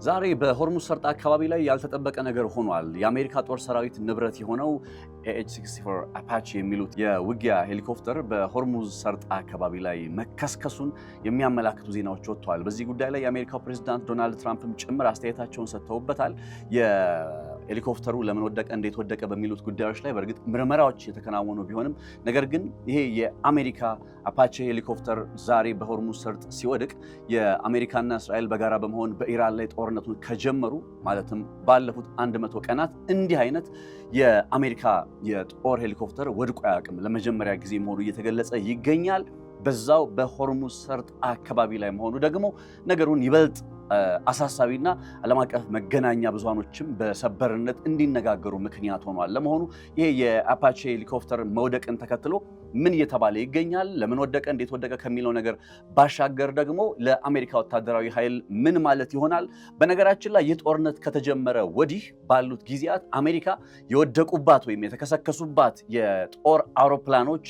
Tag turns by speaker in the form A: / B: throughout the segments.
A: ዛሬ በሆርሙዝ ሰርጥ አካባቢ ላይ ያልተጠበቀ ነገር ሆኗል። የአሜሪካ ጦር ሰራዊት ንብረት የሆነው AH-64 አፓቼ የሚሉት የውጊያ ሄሊኮፕተር በሆርሙዝ ሰርጥ አካባቢ ላይ መከስከሱን የሚያመላክቱ ዜናዎች ወጥተዋል። በዚህ ጉዳይ ላይ የአሜሪካው ፕሬዝዳንት ዶናልድ ትራምፕም ጭምር አስተያየታቸውን ሰጥተውበታል። የሄሊኮፕተሩ ለምን ወደቀ፣ እንዴት ወደቀ በሚሉት ጉዳዮች ላይ በእርግጥ ምርመራዎች የተከናወኑ ቢሆንም ነገር ግን ይሄ የአሜሪካ አፓቼ ሄሊኮፕተር ዛሬ በሆርሙዝ ሰርጥ ሲወድቅ የአሜሪካና እስራኤል በጋራ በመሆን በኢራን ላይ ጦርነቱን ከጀመሩ ማለትም ባለፉት 100 ቀናት እንዲህ አይነት የአሜሪካ የጦር ሄሊኮፕተር ወድቆ አያውቅም። ለመጀመሪያ ጊዜ መሆኑ እየተገለጸ ይገኛል። በዛው በሆርሙዝ ሰርጥ አካባቢ ላይ መሆኑ ደግሞ ነገሩን ይበልጥ አሳሳቢና ዓለም አቀፍ መገናኛ ብዙሃኖችም በሰበርነት እንዲነጋገሩ ምክንያት ሆኗል። ለመሆኑ ይሄ የአፓቼ ሄሊኮፕተር መውደቅን ተከትሎ ምን እየተባለ ይገኛል? ለምን ወደቀ፣ እንዴት ወደቀ ከሚለው ነገር ባሻገር ደግሞ ለአሜሪካ ወታደራዊ ኃይል ምን ማለት ይሆናል? በነገራችን ላይ ይህ ጦርነት ከተጀመረ ወዲህ ባሉት ጊዜያት አሜሪካ የወደቁባት ወይም የተከሰከሱባት የጦር አውሮፕላኖች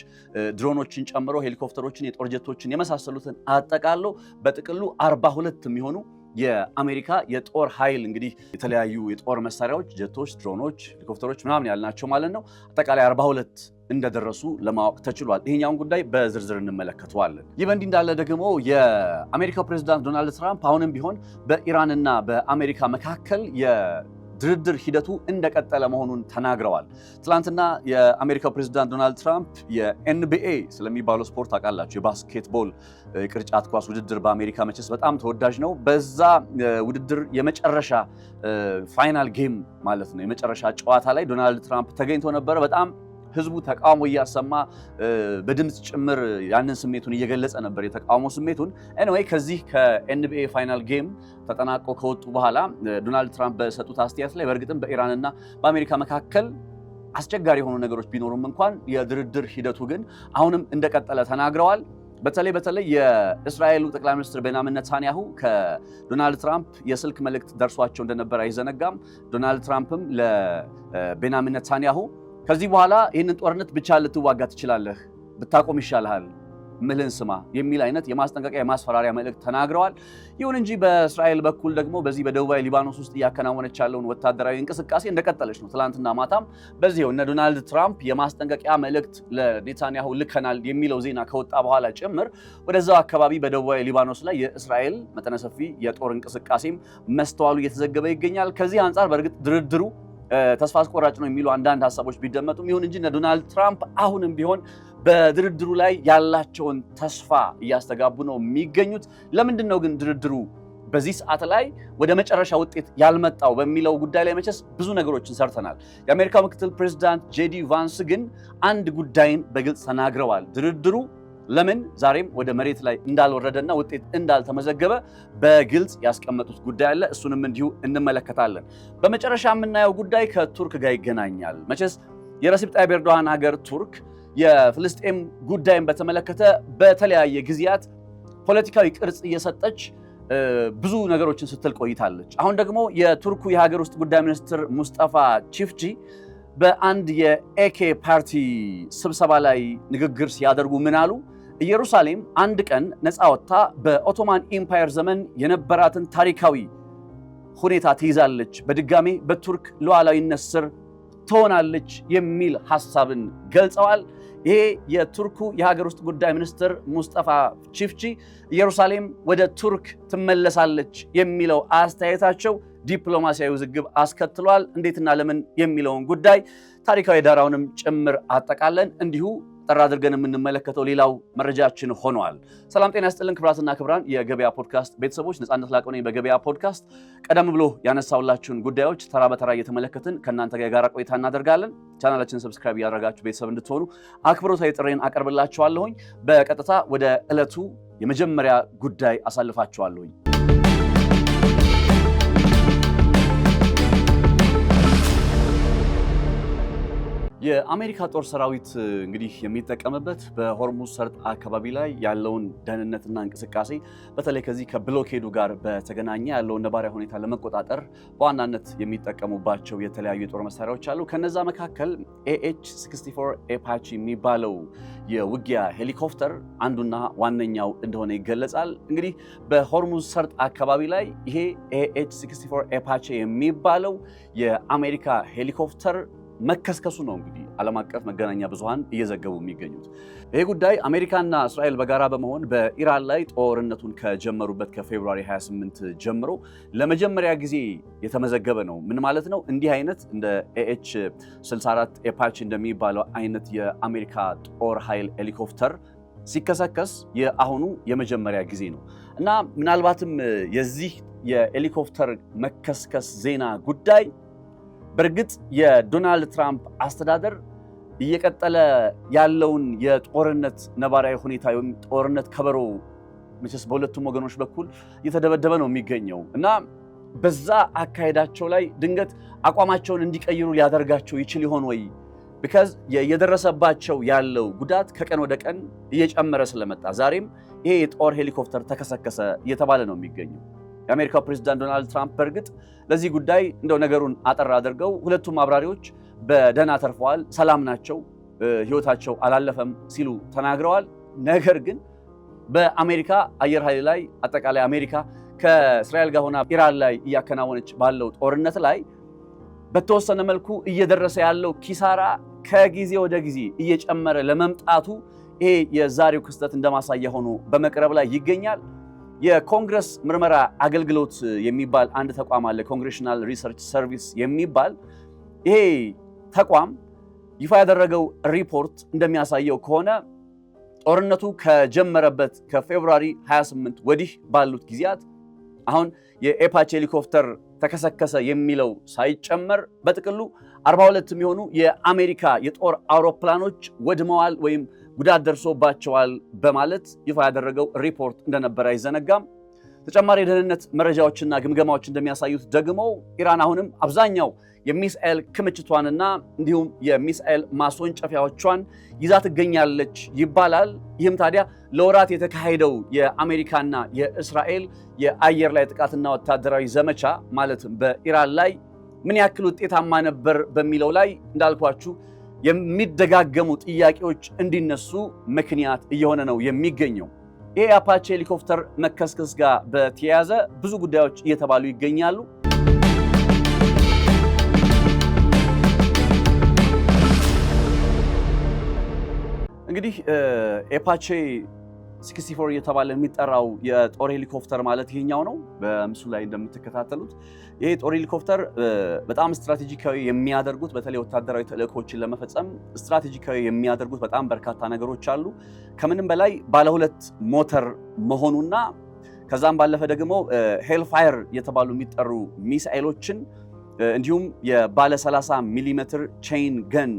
A: ድሮኖችን ጨምሮ ሄሊኮፕተሮችን፣ የጦር ጀቶችን የመሳሰሉትን አጠቃሎ በጥቅሉ 42 የሚሆኑ የአሜሪካ የጦር ኃይል እንግዲህ የተለያዩ የጦር መሳሪያዎች፣ ጀቶች፣ ድሮኖች፣ ሄሊኮፕተሮች ምናምን ያልናቸው ማለት ነው አጠቃላይ 42 እንደደረሱ ለማወቅ ተችሏል። ይሄኛውን ጉዳይ በዝርዝር እንመለከተዋለን። ይህ በእንዲህ እንዳለ ደግሞ የአሜሪካው ፕሬዝዳንት ዶናልድ ትራምፕ አሁንም ቢሆን በኢራንና በአሜሪካ መካከል ድርድር ሂደቱ እንደቀጠለ መሆኑን ተናግረዋል። ትላንትና የአሜሪካው ፕሬዝዳንት ዶናልድ ትራምፕ የኤንቢኤ ስለሚባለው ስፖርት አውቃላችሁ፣ የባስኬትቦል ቅርጫት ኳስ ውድድር በአሜሪካ መቼስ በጣም ተወዳጅ ነው። በዛ ውድድር የመጨረሻ ፋይናል ጌም ማለት ነው የመጨረሻ ጨዋታ ላይ ዶናልድ ትራምፕ ተገኝቶ ነበረ። በጣም ህዝቡ ተቃውሞ እያሰማ በድምጽ ጭምር ያንን ስሜቱን እየገለጸ ነበር፣ የተቃውሞ ስሜቱን። ኤኒዌይ ከዚህ ከኤንቢኤ ፋይናል ጌም ተጠናቆ ከወጡ በኋላ ዶናልድ ትራምፕ በሰጡት አስተያየት ላይ በእርግጥም በኢራንና በአሜሪካ መካከል አስቸጋሪ የሆኑ ነገሮች ቢኖሩም እንኳን የድርድር ሂደቱ ግን አሁንም እንደቀጠለ ተናግረዋል። በተለይ የእስራኤሉ ጠቅላይ ሚኒስትር ቤንያሚን ኔታንያሁ ከዶናልድ ትራምፕ የስልክ መልእክት ደርሷቸው እንደነበር አይዘነጋም። ዶናልድ ትራምፕም ለቤንያሚን ኔታንያሁ ከዚህ በኋላ ይህንን ጦርነት ብቻ ልትዋጋ ትችላለህ፣ ብታቆም ይሻልሃል፣ ምልህን ስማ የሚል አይነት የማስጠንቀቂያ የማስፈራሪያ መልእክት ተናግረዋል። ይሁን እንጂ በእስራኤል በኩል ደግሞ በዚህ በደቡባዊ ሊባኖስ ውስጥ እያከናወነች ያለውን ወታደራዊ እንቅስቃሴ እንደቀጠለች ነው። ትላንትና ማታም በዚህው እነ ዶናልድ ትራምፕ የማስጠንቀቂያ መልእክት ለኔታንያሁ ልከናል የሚለው ዜና ከወጣ በኋላ ጭምር ወደዛው አካባቢ በደቡባዊ ሊባኖስ ላይ የእስራኤል መጠነ ሰፊ የጦር እንቅስቃሴም መስተዋሉ እየተዘገበ ይገኛል። ከዚህ አንጻር በእርግጥ ድርድሩ ተስፋ አስቆራጭ ነው የሚሉ አንዳንድ ሀሳቦች ቢደመጡም ይሁን እንጂ ዶናልድ ትራምፕ አሁንም ቢሆን በድርድሩ ላይ ያላቸውን ተስፋ እያስተጋቡ ነው የሚገኙት። ለምንድን ነው ግን ድርድሩ በዚህ ሰዓት ላይ ወደ መጨረሻ ውጤት ያልመጣው በሚለው ጉዳይ ላይ መቼስ ብዙ ነገሮችን ሰርተናል። የአሜሪካው ምክትል ፕሬዝዳንት ጄዲ ቫንስ ግን አንድ ጉዳይን በግልጽ ተናግረዋል። ድርድሩ ለምን ዛሬም ወደ መሬት ላይ እንዳልወረደና ውጤት እንዳልተመዘገበ በግልጽ ያስቀመጡት ጉዳይ አለ። እሱንም እንዲሁ እንመለከታለን። በመጨረሻ የምናየው ጉዳይ ከቱርክ ጋር ይገናኛል። መቼስ የረሲፕ ጣይብ ኤርዶሃን ሀገር ቱርክ የፍልስጤም ጉዳይን በተመለከተ በተለያየ ጊዜያት ፖለቲካዊ ቅርጽ እየሰጠች ብዙ ነገሮችን ስትል ቆይታለች። አሁን ደግሞ የቱርኩ የሀገር ውስጥ ጉዳይ ሚኒስትር ሙስጠፋ ቺፍጂ በአንድ የኤኬ ፓርቲ ስብሰባ ላይ ንግግር ሲያደርጉ ምን አሉ? ኢየሩሳሌም አንድ ቀን ነፃ ወጥታ በኦቶማን ኢምፓየር ዘመን የነበራትን ታሪካዊ ሁኔታ ትይዛለች፣ በድጋሜ በቱርክ ሉዓላዊነት ስር ትሆናለች የሚል ሐሳብን ገልጸዋል። ይሄ የቱርኩ የሀገር ውስጥ ጉዳይ ሚኒስትር ሙስጠፋ ቺፍጂ ኢየሩሳሌም ወደ ቱርክ ትመለሳለች የሚለው አስተያየታቸው ዲፕሎማሲያዊ ውዝግብ አስከትሏል። እንዴትና ለምን የሚለውን ጉዳይ ታሪካዊ ዳራውንም ጭምር አጠቃለን እንዲሁ ጠራ አድርገን የምንመለከተው ሌላው መረጃችን ሆኗል። ሰላም ጤና ይስጥልን ክብራትና ክብራን የገበያ ፖድካስት ቤተሰቦች፣ ነፃነት ላቀው ነኝ። በገበያ ፖድካስት ቀደም ብሎ ያነሳውላችሁን ጉዳዮች ተራ በተራ እየተመለከትን ከእናንተ ጋር የጋራ ቆይታ እናደርጋለን። ቻናላችንን ሰብስክራይብ ያደረጋችሁ ቤተሰብ እንድትሆኑ አክብሮታዊ ጥሬን አቀርብላችኋለሁኝ። በቀጥታ ወደ ዕለቱ የመጀመሪያ ጉዳይ አሳልፋችኋለሁኝ። የአሜሪካ ጦር ሰራዊት እንግዲህ የሚጠቀምበት በሆርሙዝ ሰርጥ አካባቢ ላይ ያለውን ደህንነትና እንቅስቃሴ በተለይ ከዚህ ከብሎኬዱ ጋር በተገናኘ ያለውን ነባራዊ ሁኔታ ለመቆጣጠር በዋናነት የሚጠቀሙባቸው የተለያዩ የጦር መሳሪያዎች አሉ። ከነዛ መካከል AH-64 አፓቺ የሚባለው የውጊያ ሄሊኮፕተር አንዱና ዋነኛው እንደሆነ ይገለጻል። እንግዲህ በሆርሙዝ ሰርጥ አካባቢ ላይ ይሄ AH-64 አፓቺ የሚባለው የአሜሪካ ሄሊኮፕተር መከስከሱ ነው እንግዲህ ዓለም አቀፍ መገናኛ ብዙሃን እየዘገቡ የሚገኙት። ይሄ ጉዳይ አሜሪካና እስራኤል በጋራ በመሆን በኢራን ላይ ጦርነቱን ከጀመሩበት ከፌብሩዋሪ 28 ጀምሮ ለመጀመሪያ ጊዜ የተመዘገበ ነው። ምን ማለት ነው? እንዲህ አይነት እንደ AH-64 አፓቺ እንደሚባለው አይነት የአሜሪካ ጦር ኃይል ሄሊኮፕተር ሲከሰከስ የአሁኑ የመጀመሪያ ጊዜ ነው እና ምናልባትም የዚህ የሄሊኮፕተር መከስከስ ዜና ጉዳይ በእርግጥ የዶናልድ ትራምፕ አስተዳደር እየቀጠለ ያለውን የጦርነት ነባራዊ ሁኔታ ወይም ጦርነት ከበሮ መቼስ በሁለቱም ወገኖች በኩል እየተደበደበ ነው የሚገኘው እና በዛ አካሄዳቸው ላይ ድንገት አቋማቸውን እንዲቀይሩ ሊያደርጋቸው ይችል ይሆን ወይ? ቢካዝ የደረሰባቸው ያለው ጉዳት ከቀን ወደ ቀን እየጨመረ ስለመጣ ዛሬም ይሄ የጦር ሄሊኮፕተር ተከሰከሰ እየተባለ ነው የሚገኘው። የአሜሪካው ፕሬዝዳንት ዶናልድ ትራምፕ በእርግጥ ለዚህ ጉዳይ እንደው ነገሩን አጠር አድርገው ሁለቱም አብራሪዎች በደህና ተርፈዋል፣ ሰላም ናቸው፣ ህይወታቸው አላለፈም ሲሉ ተናግረዋል። ነገር ግን በአሜሪካ አየር ኃይል ላይ አጠቃላይ አሜሪካ ከእስራኤል ጋር ሆና ኢራን ላይ እያከናወነች ባለው ጦርነት ላይ በተወሰነ መልኩ እየደረሰ ያለው ኪሳራ ከጊዜ ወደ ጊዜ እየጨመረ ለመምጣቱ ይሄ የዛሬው ክስተት እንደማሳያ ሆኖ በመቅረብ ላይ ይገኛል። የኮንግረስ ምርመራ አገልግሎት የሚባል አንድ ተቋም አለ፣ ኮንግሬሽናል ሪሰርች ሰርቪስ የሚባል። ይሄ ተቋም ይፋ ያደረገው ሪፖርት እንደሚያሳየው ከሆነ ጦርነቱ ከጀመረበት ከፌብሩዋሪ 28 ወዲህ ባሉት ጊዜያት አሁን የአፓቺ ሄሊኮፕተር ተከሰከሰ የሚለው ሳይጨመር በጥቅሉ 42 የሚሆኑ የአሜሪካ የጦር አውሮፕላኖች ወድመዋል ወይም ጉዳት ደርሶባቸዋል በማለት ይፋ ያደረገው ሪፖርት እንደነበረ አይዘነጋም። ተጨማሪ የደህንነት መረጃዎችና ግምገማዎች እንደሚያሳዩት ደግሞ ኢራን አሁንም አብዛኛው የሚሳኤል ክምችቷንና እንዲሁም የሚሳኤል ማስወንጨፊያዎቿን ይዛ ትገኛለች ይባላል። ይህም ታዲያ ለወራት የተካሄደው የአሜሪካና የእስራኤል የአየር ላይ ጥቃትና ወታደራዊ ዘመቻ ማለትም በኢራን ላይ ምን ያክል ውጤታማ ነበር በሚለው ላይ እንዳልኳችሁ የሚደጋገሙ ጥያቄዎች እንዲነሱ ምክንያት እየሆነ ነው የሚገኘው። ይህ አፓቺ ሄሊኮፕተር መከስከስ ጋር በተያያዘ ብዙ ጉዳዮች እየተባሉ ይገኛሉ። እንግዲህ አፓቺ 64 እየተባለ የሚጠራው የጦር ሄሊኮፕተር ማለት ይሄኛው ነው። በምስሉ ላይ እንደምትከታተሉት ይሄ ጦር ሄሊኮፕተር በጣም ስትራቴጂካዊ የሚያደርጉት በተለይ ወታደራዊ ተልእኮችን ለመፈጸም ስትራቴጂካዊ የሚያደርጉት በጣም በርካታ ነገሮች አሉ። ከምንም በላይ ባለ ሁለት ሞተር መሆኑና ከዛም ባለፈ ደግሞ ሄልፋየር የተባሉ የሚጠሩ ሚሳኤሎችን እንዲሁም የባለ 30 ሚሊ ሜትር ቼይን ገን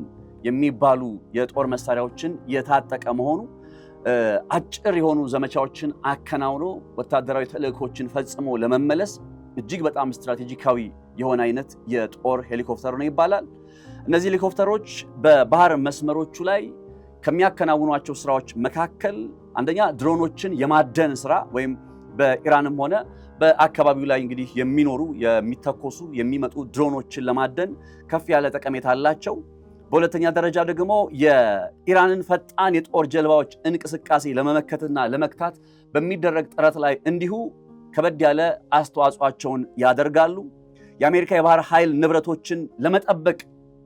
A: የሚባሉ የጦር መሳሪያዎችን የታጠቀ መሆኑ አጭር የሆኑ ዘመቻዎችን አከናውኖ ወታደራዊ ተልእኮችን ፈጽሞ ለመመለስ እጅግ በጣም ስትራቴጂካዊ የሆነ አይነት የጦር ሄሊኮፕተር ነው ይባላል። እነዚህ ሄሊኮፕተሮች በባህር መስመሮቹ ላይ ከሚያከናውኗቸው ስራዎች መካከል አንደኛ ድሮኖችን የማደን ስራ ወይም በኢራንም ሆነ በአካባቢው ላይ እንግዲህ የሚኖሩ የሚተኮሱ የሚመጡ ድሮኖችን ለማደን ከፍ ያለ ጠቀሜታ አላቸው። በሁለተኛ ደረጃ ደግሞ የኢራንን ፈጣን የጦር ጀልባዎች እንቅስቃሴ ለመመከትና ለመክታት በሚደረግ ጥረት ላይ እንዲሁ ከበድ ያለ አስተዋጽኦአቸውን ያደርጋሉ። የአሜሪካ የባህር ኃይል ንብረቶችን ለመጠበቅ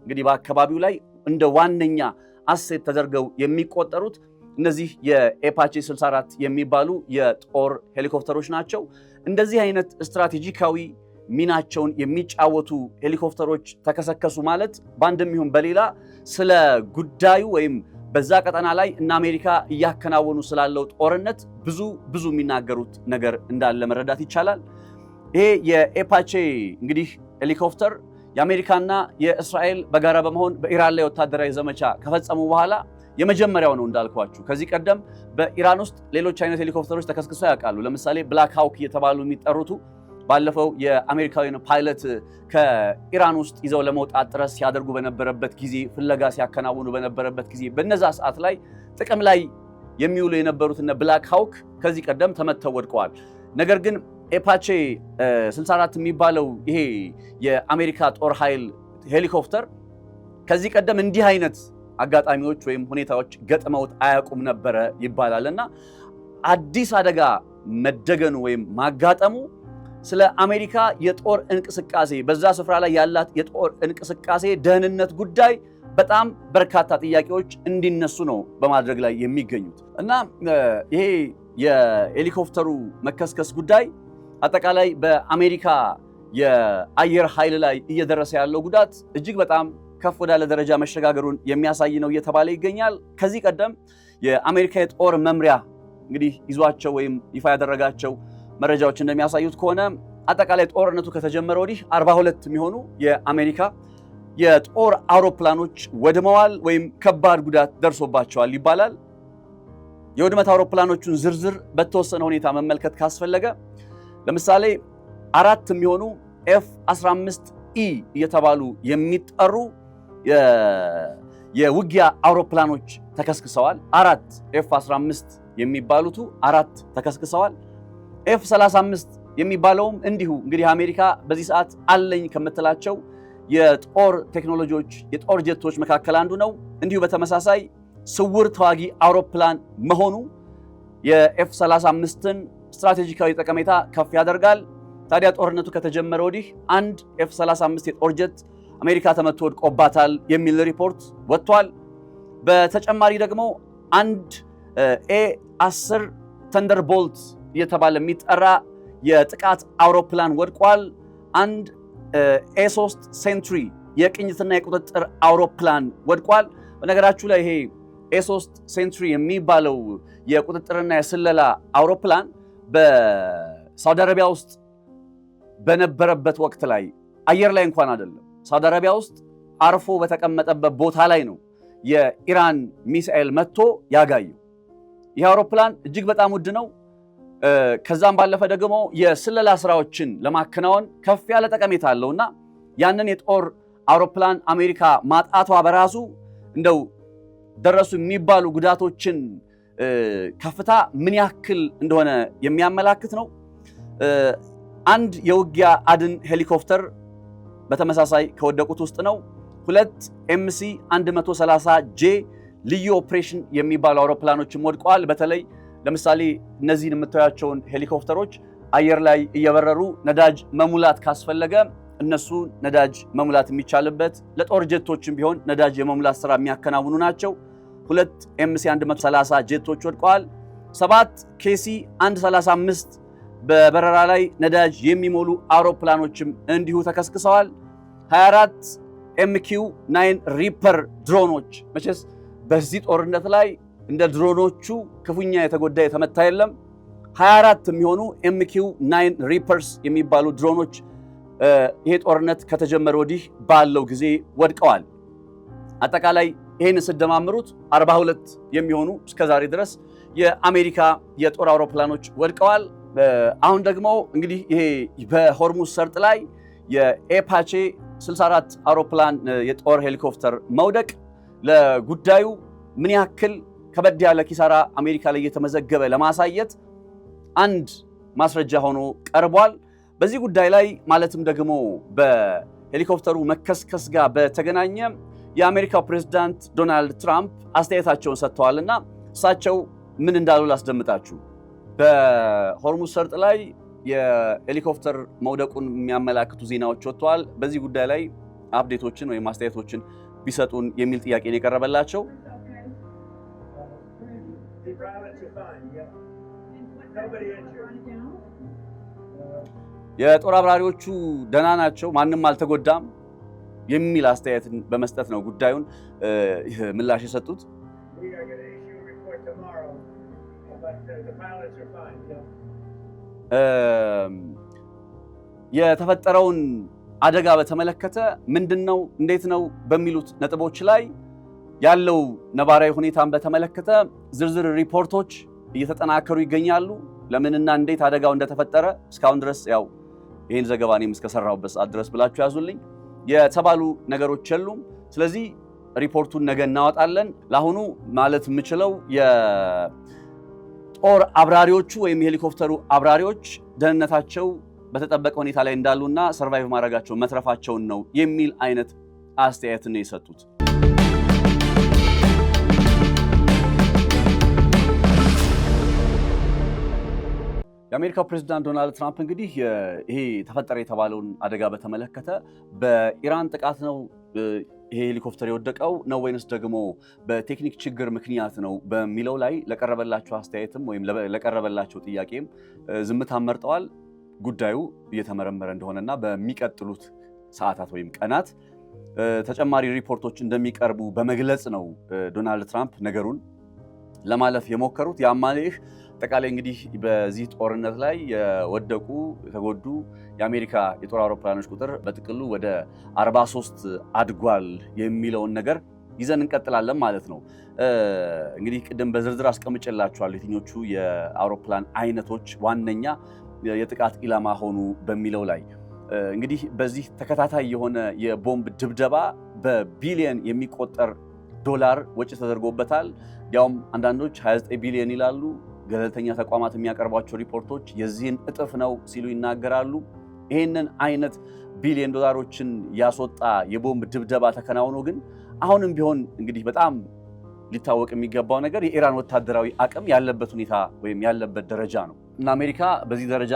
A: እንግዲህ በአካባቢው ላይ እንደ ዋነኛ አሴት ተደርገው የሚቆጠሩት እነዚህ የአፓቺ 64 የሚባሉ የጦር ሄሊኮፕተሮች ናቸው። እንደዚህ አይነት ስትራቴጂካዊ ሚናቸውን የሚጫወቱ ሄሊኮፕተሮች ተከሰከሱ ማለት በአንድም ይሁን በሌላ ስለ ጉዳዩ ወይም በዛ ቀጠና ላይ እና አሜሪካ እያከናወኑ ስላለው ጦርነት ብዙ የሚናገሩት ነገር እንዳለ መረዳት ይቻላል። ይሄ የአፓቺ እንግዲህ ሄሊኮፕተር የአሜሪካና የእስራኤል በጋራ በመሆን በኢራን ላይ ወታደራዊ ዘመቻ ከፈጸሙ በኋላ የመጀመሪያው ነው እንዳልኳችሁ። ከዚህ ቀደም በኢራን ውስጥ ሌሎች አይነት ሄሊኮፕተሮች ተከስክሰው ያውቃሉ። ለምሳሌ ብላክ ሃውክ እየተባሉ የሚጠሩት ባለፈው የአሜሪካዊን ፓይለት ከኢራን ውስጥ ይዘው ለመውጣት ጥረት ሲያደርጉ በነበረበት ጊዜ ፍለጋ ሲያከናውኑ በነበረበት ጊዜ በነዛ ሰዓት ላይ ጥቅም ላይ የሚውሉ የነበሩትና ብላክ ሃውክ ከዚህ ቀደም ተመተው ወድቀዋል። ነገር ግን አፓቼ 64 የሚባለው ይሄ የአሜሪካ ጦር ኃይል ሄሊኮፕተር ከዚህ ቀደም እንዲህ አይነት አጋጣሚዎች ወይም ሁኔታዎች ገጥመውት አያውቁም ነበረ ይባላልና አዲስ አደጋ መደገኑ ወይም ማጋጠሙ ስለ አሜሪካ የጦር እንቅስቃሴ በዛ ስፍራ ላይ ያላት የጦር እንቅስቃሴ ደህንነት ጉዳይ በጣም በርካታ ጥያቄዎች እንዲነሱ ነው በማድረግ ላይ የሚገኙት እና ይሄ የሄሊኮፕተሩ መከስከስ ጉዳይ አጠቃላይ በአሜሪካ የአየር ኃይል ላይ እየደረሰ ያለው ጉዳት እጅግ በጣም ከፍ ወዳለ ደረጃ መሸጋገሩን የሚያሳይ ነው እየተባለ ይገኛል። ከዚህ ቀደም የአሜሪካ የጦር መምሪያ እንግዲህ ይዟቸው ወይም ይፋ ያደረጋቸው መረጃዎች እንደሚያሳዩት ከሆነ አጠቃላይ ጦርነቱ ከተጀመረ ወዲህ 42 የሚሆኑ የአሜሪካ የጦር አውሮፕላኖች ወድመዋል ወይም ከባድ ጉዳት ደርሶባቸዋል ይባላል። የውድመት አውሮፕላኖቹን ዝርዝር በተወሰነ ሁኔታ መመልከት ካስፈለገ ለምሳሌ 4 የሚሆኑ F-15E እየተባሉ የሚጠሩ የውጊያ አውሮፕላኖች ተከስክሰዋል። 4 F-15 የሚባሉቱ 4 ተከስክሰዋል። F-35 የሚባለውም እንዲሁ እንግዲህ አሜሪካ በዚህ ሰዓት አለኝ ከምትላቸው የጦር ቴክኖሎጂዎች የጦር ጀቶች መካከል አንዱ ነው። እንዲሁ በተመሳሳይ ስውር ተዋጊ አውሮፕላን መሆኑ የኤፍ35ን ስትራቴጂካዊ ጠቀሜታ ከፍ ያደርጋል። ታዲያ ጦርነቱ ከተጀመረ ወዲህ አንድ ኤፍ35 የጦር ጀት አሜሪካ ተመቶ ወድቆባታል የሚል ሪፖርት ወጥቷል። በተጨማሪ ደግሞ አንድ ኤ10 ተንደርቦልት እየተባለ የሚጠራ የጥቃት አውሮፕላን ወድቋል። አንድ ኤ3 ሴንትሪ የቅኝትና የቁጥጥር አውሮፕላን ወድቋል። በነገራችሁ ላይ ይሄ ኤ3 ሴንትሪ የሚባለው የቁጥጥርና የስለላ አውሮፕላን በሳውዲ አረቢያ ውስጥ በነበረበት ወቅት ላይ አየር ላይ እንኳን አይደለም፣ ሳውዲ አረቢያ ውስጥ አርፎ በተቀመጠበት ቦታ ላይ ነው የኢራን ሚሳኤል መጥቶ ያጋየው። ይህ አውሮፕላን እጅግ በጣም ውድ ነው። ከዛም ባለፈ ደግሞ የስለላ ስራዎችን ለማከናወን ከፍ ያለ ጠቀሜታ አለውና ያንን የጦር አውሮፕላን አሜሪካ ማጣቷ በራሱ እንደው ደረሱ የሚባሉ ጉዳቶችን ከፍታ ምን ያክል እንደሆነ የሚያመላክት ነው። አንድ የውጊያ አድን ሄሊኮፕተር በተመሳሳይ ከወደቁት ውስጥ ነው። 2 MC 130J ልዩ ኦፕሬሽን የሚባሉ አውሮፕላኖችም ወድቀዋል። በተለይ ለምሳሌ እነዚህን የምታዩቸውን ሄሊኮፕተሮች አየር ላይ እየበረሩ ነዳጅ መሙላት ካስፈለገ እነሱ ነዳጅ መሙላት የሚቻልበት ለጦር ጀቶችም ቢሆን ነዳጅ የመሙላት ስራ የሚያከናውኑ ናቸው። 2 MC 130 ጀቶች ወድቀዋል። 7 KC 135 በበረራ ላይ ነዳጅ የሚሞሉ አውሮፕላኖችም እንዲሁ ተከስክሰዋል። 24 MQ-9 ሪፐር ድሮኖች መቼስ በዚህ ጦርነት ላይ እንደ ድሮኖቹ ክፉኛ የተጎዳ የተመታ የለም። 24 የሚሆኑ MQ-9 ሪፐርስ የሚባሉ ድሮኖች ይሄ ጦርነት ከተጀመረ ወዲህ ባለው ጊዜ ወድቀዋል። አጠቃላይ ይሄን ስደማምሩት 42 የሚሆኑ እስከዛሬ ድረስ የአሜሪካ የጦር አውሮፕላኖች ወድቀዋል። አሁን ደግሞ እንግዲህ ይሄ በሆርሙዝ ሰርጥ ላይ የአፓቼ 64 አውሮፕላን የጦር ሄሊኮፕተር መውደቅ ለጉዳዩ ምን ያክል ከበድ ያለ ኪሳራ አሜሪካ ላይ የተመዘገበ ለማሳየት አንድ ማስረጃ ሆኖ ቀርቧል። በዚህ ጉዳይ ላይ ማለትም ደግሞ በሄሊኮፕተሩ መከስከስ ጋር በተገናኘ የአሜሪካው ፕሬዝዳንት ዶናልድ ትራምፕ አስተያየታቸውን ሰጥተዋልና እሳቸው ምን እንዳሉ ላስደምጣችሁ። በሆርሙዝ ሰርጥ ላይ የሄሊኮፕተር መውደቁን የሚያመላክቱ ዜናዎች ወጥተዋል። በዚህ ጉዳይ ላይ አፕዴቶችን ወይም አስተያየቶችን ቢሰጡን የሚል ጥያቄ ነው የቀረበላቸው። የጦር አብራሪዎቹ ደህና ናቸው፣ ማንም አልተጎዳም የሚል አስተያየትን በመስጠት ነው ጉዳዩን ምላሽ የሰጡት። የተፈጠረውን አደጋ በተመለከተ ምንድነው እንዴት ነው በሚሉት ነጥቦች ላይ ያለው ነባራዊ ሁኔታን በተመለከተ ዝርዝር ሪፖርቶች እየተጠናከሩ ይገኛሉ። ለምንና እንዴት አደጋው እንደተፈጠረ እስካሁን ድረስ ያው ይሄን ዘገባ እኔም እስከሰራሁበት ሰዓት ድረስ ብላችሁ ያዙልኝ። የተባሉ ነገሮች የሉም። ስለዚህ ሪፖርቱን ነገ እናወጣለን። ለአሁኑ ማለት የምችለው የጦር አብራሪዎቹ ወይም የሄሊኮፕተሩ አብራሪዎች ደህንነታቸው በተጠበቀ ሁኔታ ላይ እንዳሉና ሰርቫይቭ ማድረጋቸው መትረፋቸውን ነው የሚል አይነት አስተያየት ነው የሰጡት። የአሜሪካው ፕሬዝዳንት ዶናልድ ትራምፕ እንግዲህ ይሄ ተፈጠረ የተባለውን አደጋ በተመለከተ በኢራን ጥቃት ነው ይሄ ሄሊኮፕተር የወደቀው ነው ወይንስ ደግሞ በቴክኒክ ችግር ምክንያት ነው በሚለው ላይ ለቀረበላቸው አስተያየትም ወይም ለቀረበላቸው ጥያቄም ዝምታን መርጠዋል። ጉዳዩ እየተመረመረ እንደሆነና በሚቀጥሉት ሰዓታት ወይም ቀናት ተጨማሪ ሪፖርቶች እንደሚቀርቡ በመግለጽ ነው ዶናልድ ትራምፕ ነገሩን ለማለፍ የሞከሩት። ያማሌህ አጠቃላይ እንግዲህ በዚህ ጦርነት ላይ የወደቁ የተጎዱ የአሜሪካ የጦር አውሮፕላኖች ቁጥር በጥቅሉ ወደ 43 አድጓል የሚለውን ነገር ይዘን እንቀጥላለን ማለት ነው። እንግዲህ ቅድም በዝርዝር አስቀምጬላችኋለሁ የትኞቹ የአውሮፕላን አይነቶች ዋነኛ የጥቃት ኢላማ ሆኑ በሚለው ላይ እንግዲህ በዚህ ተከታታይ የሆነ የቦምብ ድብደባ በቢሊየን የሚቆጠር ዶላር ወጪ ተደርጎበታል። ያውም አንዳንዶች 29 ቢሊየን ይላሉ። ገለልተኛ ተቋማት የሚያቀርቧቸው ሪፖርቶች የዚህን እጥፍ ነው ሲሉ ይናገራሉ። ይህንን አይነት ቢሊየን ዶላሮችን ያስወጣ የቦምብ ድብደባ ተከናውኖ ግን አሁንም ቢሆን እንግዲህ በጣም ሊታወቅ የሚገባው ነገር የኢራን ወታደራዊ አቅም ያለበት ሁኔታ ወይም ያለበት ደረጃ ነው እና አሜሪካ በዚህ ደረጃ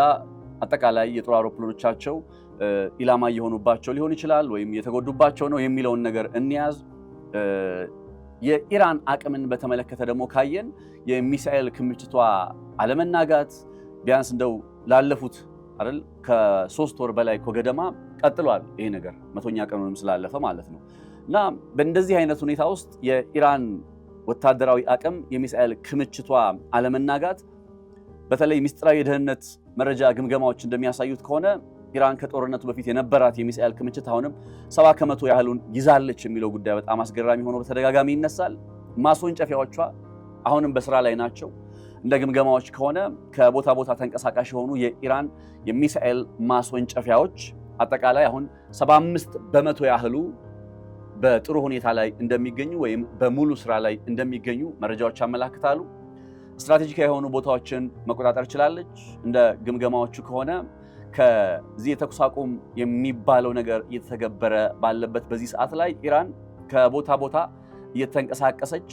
A: አጠቃላይ የጦር አውሮፕላኖቻቸው ኢላማ እየሆኑባቸው ሊሆን ይችላል ወይም የተጎዱባቸው ነው የሚለውን ነገር እንያዝ። የኢራን አቅምን በተመለከተ ደግሞ ካየን የሚሳኤል ክምችቷ አለመናጋት ቢያንስ እንደው ላለፉት አይደል ከ3 ወር በላይ ገደማ ቀጥሏል። ይሄ ነገር 100ኛ ቀኑንም ስላለፈ ማለት ነው እና በእንደዚህ አይነት ሁኔታ ውስጥ የኢራን ወታደራዊ አቅም የሚሳኤል ክምችቷ አለመናጋት በተለይ ምስጢራዊ የደህንነት መረጃ ግምገማዎች እንደሚያሳዩት ከሆነ ኢራን ከጦርነቱ በፊት የነበራት የሚሳኤል ክምችት አሁንም 70 ከመቶ ያህሉን ይዛለች የሚለው ጉዳይ በጣም አስገራሚ ሆኖ በተደጋጋሚ ይነሳል። ማስወንጨፊያዎቿ አሁንም በስራ ላይ ናቸው። እንደ ግምገማዎች ከሆነ ከቦታ ቦታ ተንቀሳቃሽ የሆኑ የኢራን የሚሳኤል ማስወንጨፊያዎች አጠቃላይ አሁን 75 በመቶ ያህሉ በጥሩ ሁኔታ ላይ እንደሚገኙ ወይም በሙሉ ስራ ላይ እንደሚገኙ መረጃዎች ያመላክታሉ። ስትራቴጂካዊ የሆኑ ቦታዎችን መቆጣጠር ችላለች። እንደ ግምገማዎቹ ከሆነ ከዚህ የተኩስ አቁም የሚባለው ነገር እየተተገበረ ባለበት በዚህ ሰዓት ላይ ኢራን ከቦታ ቦታ እየተንቀሳቀሰች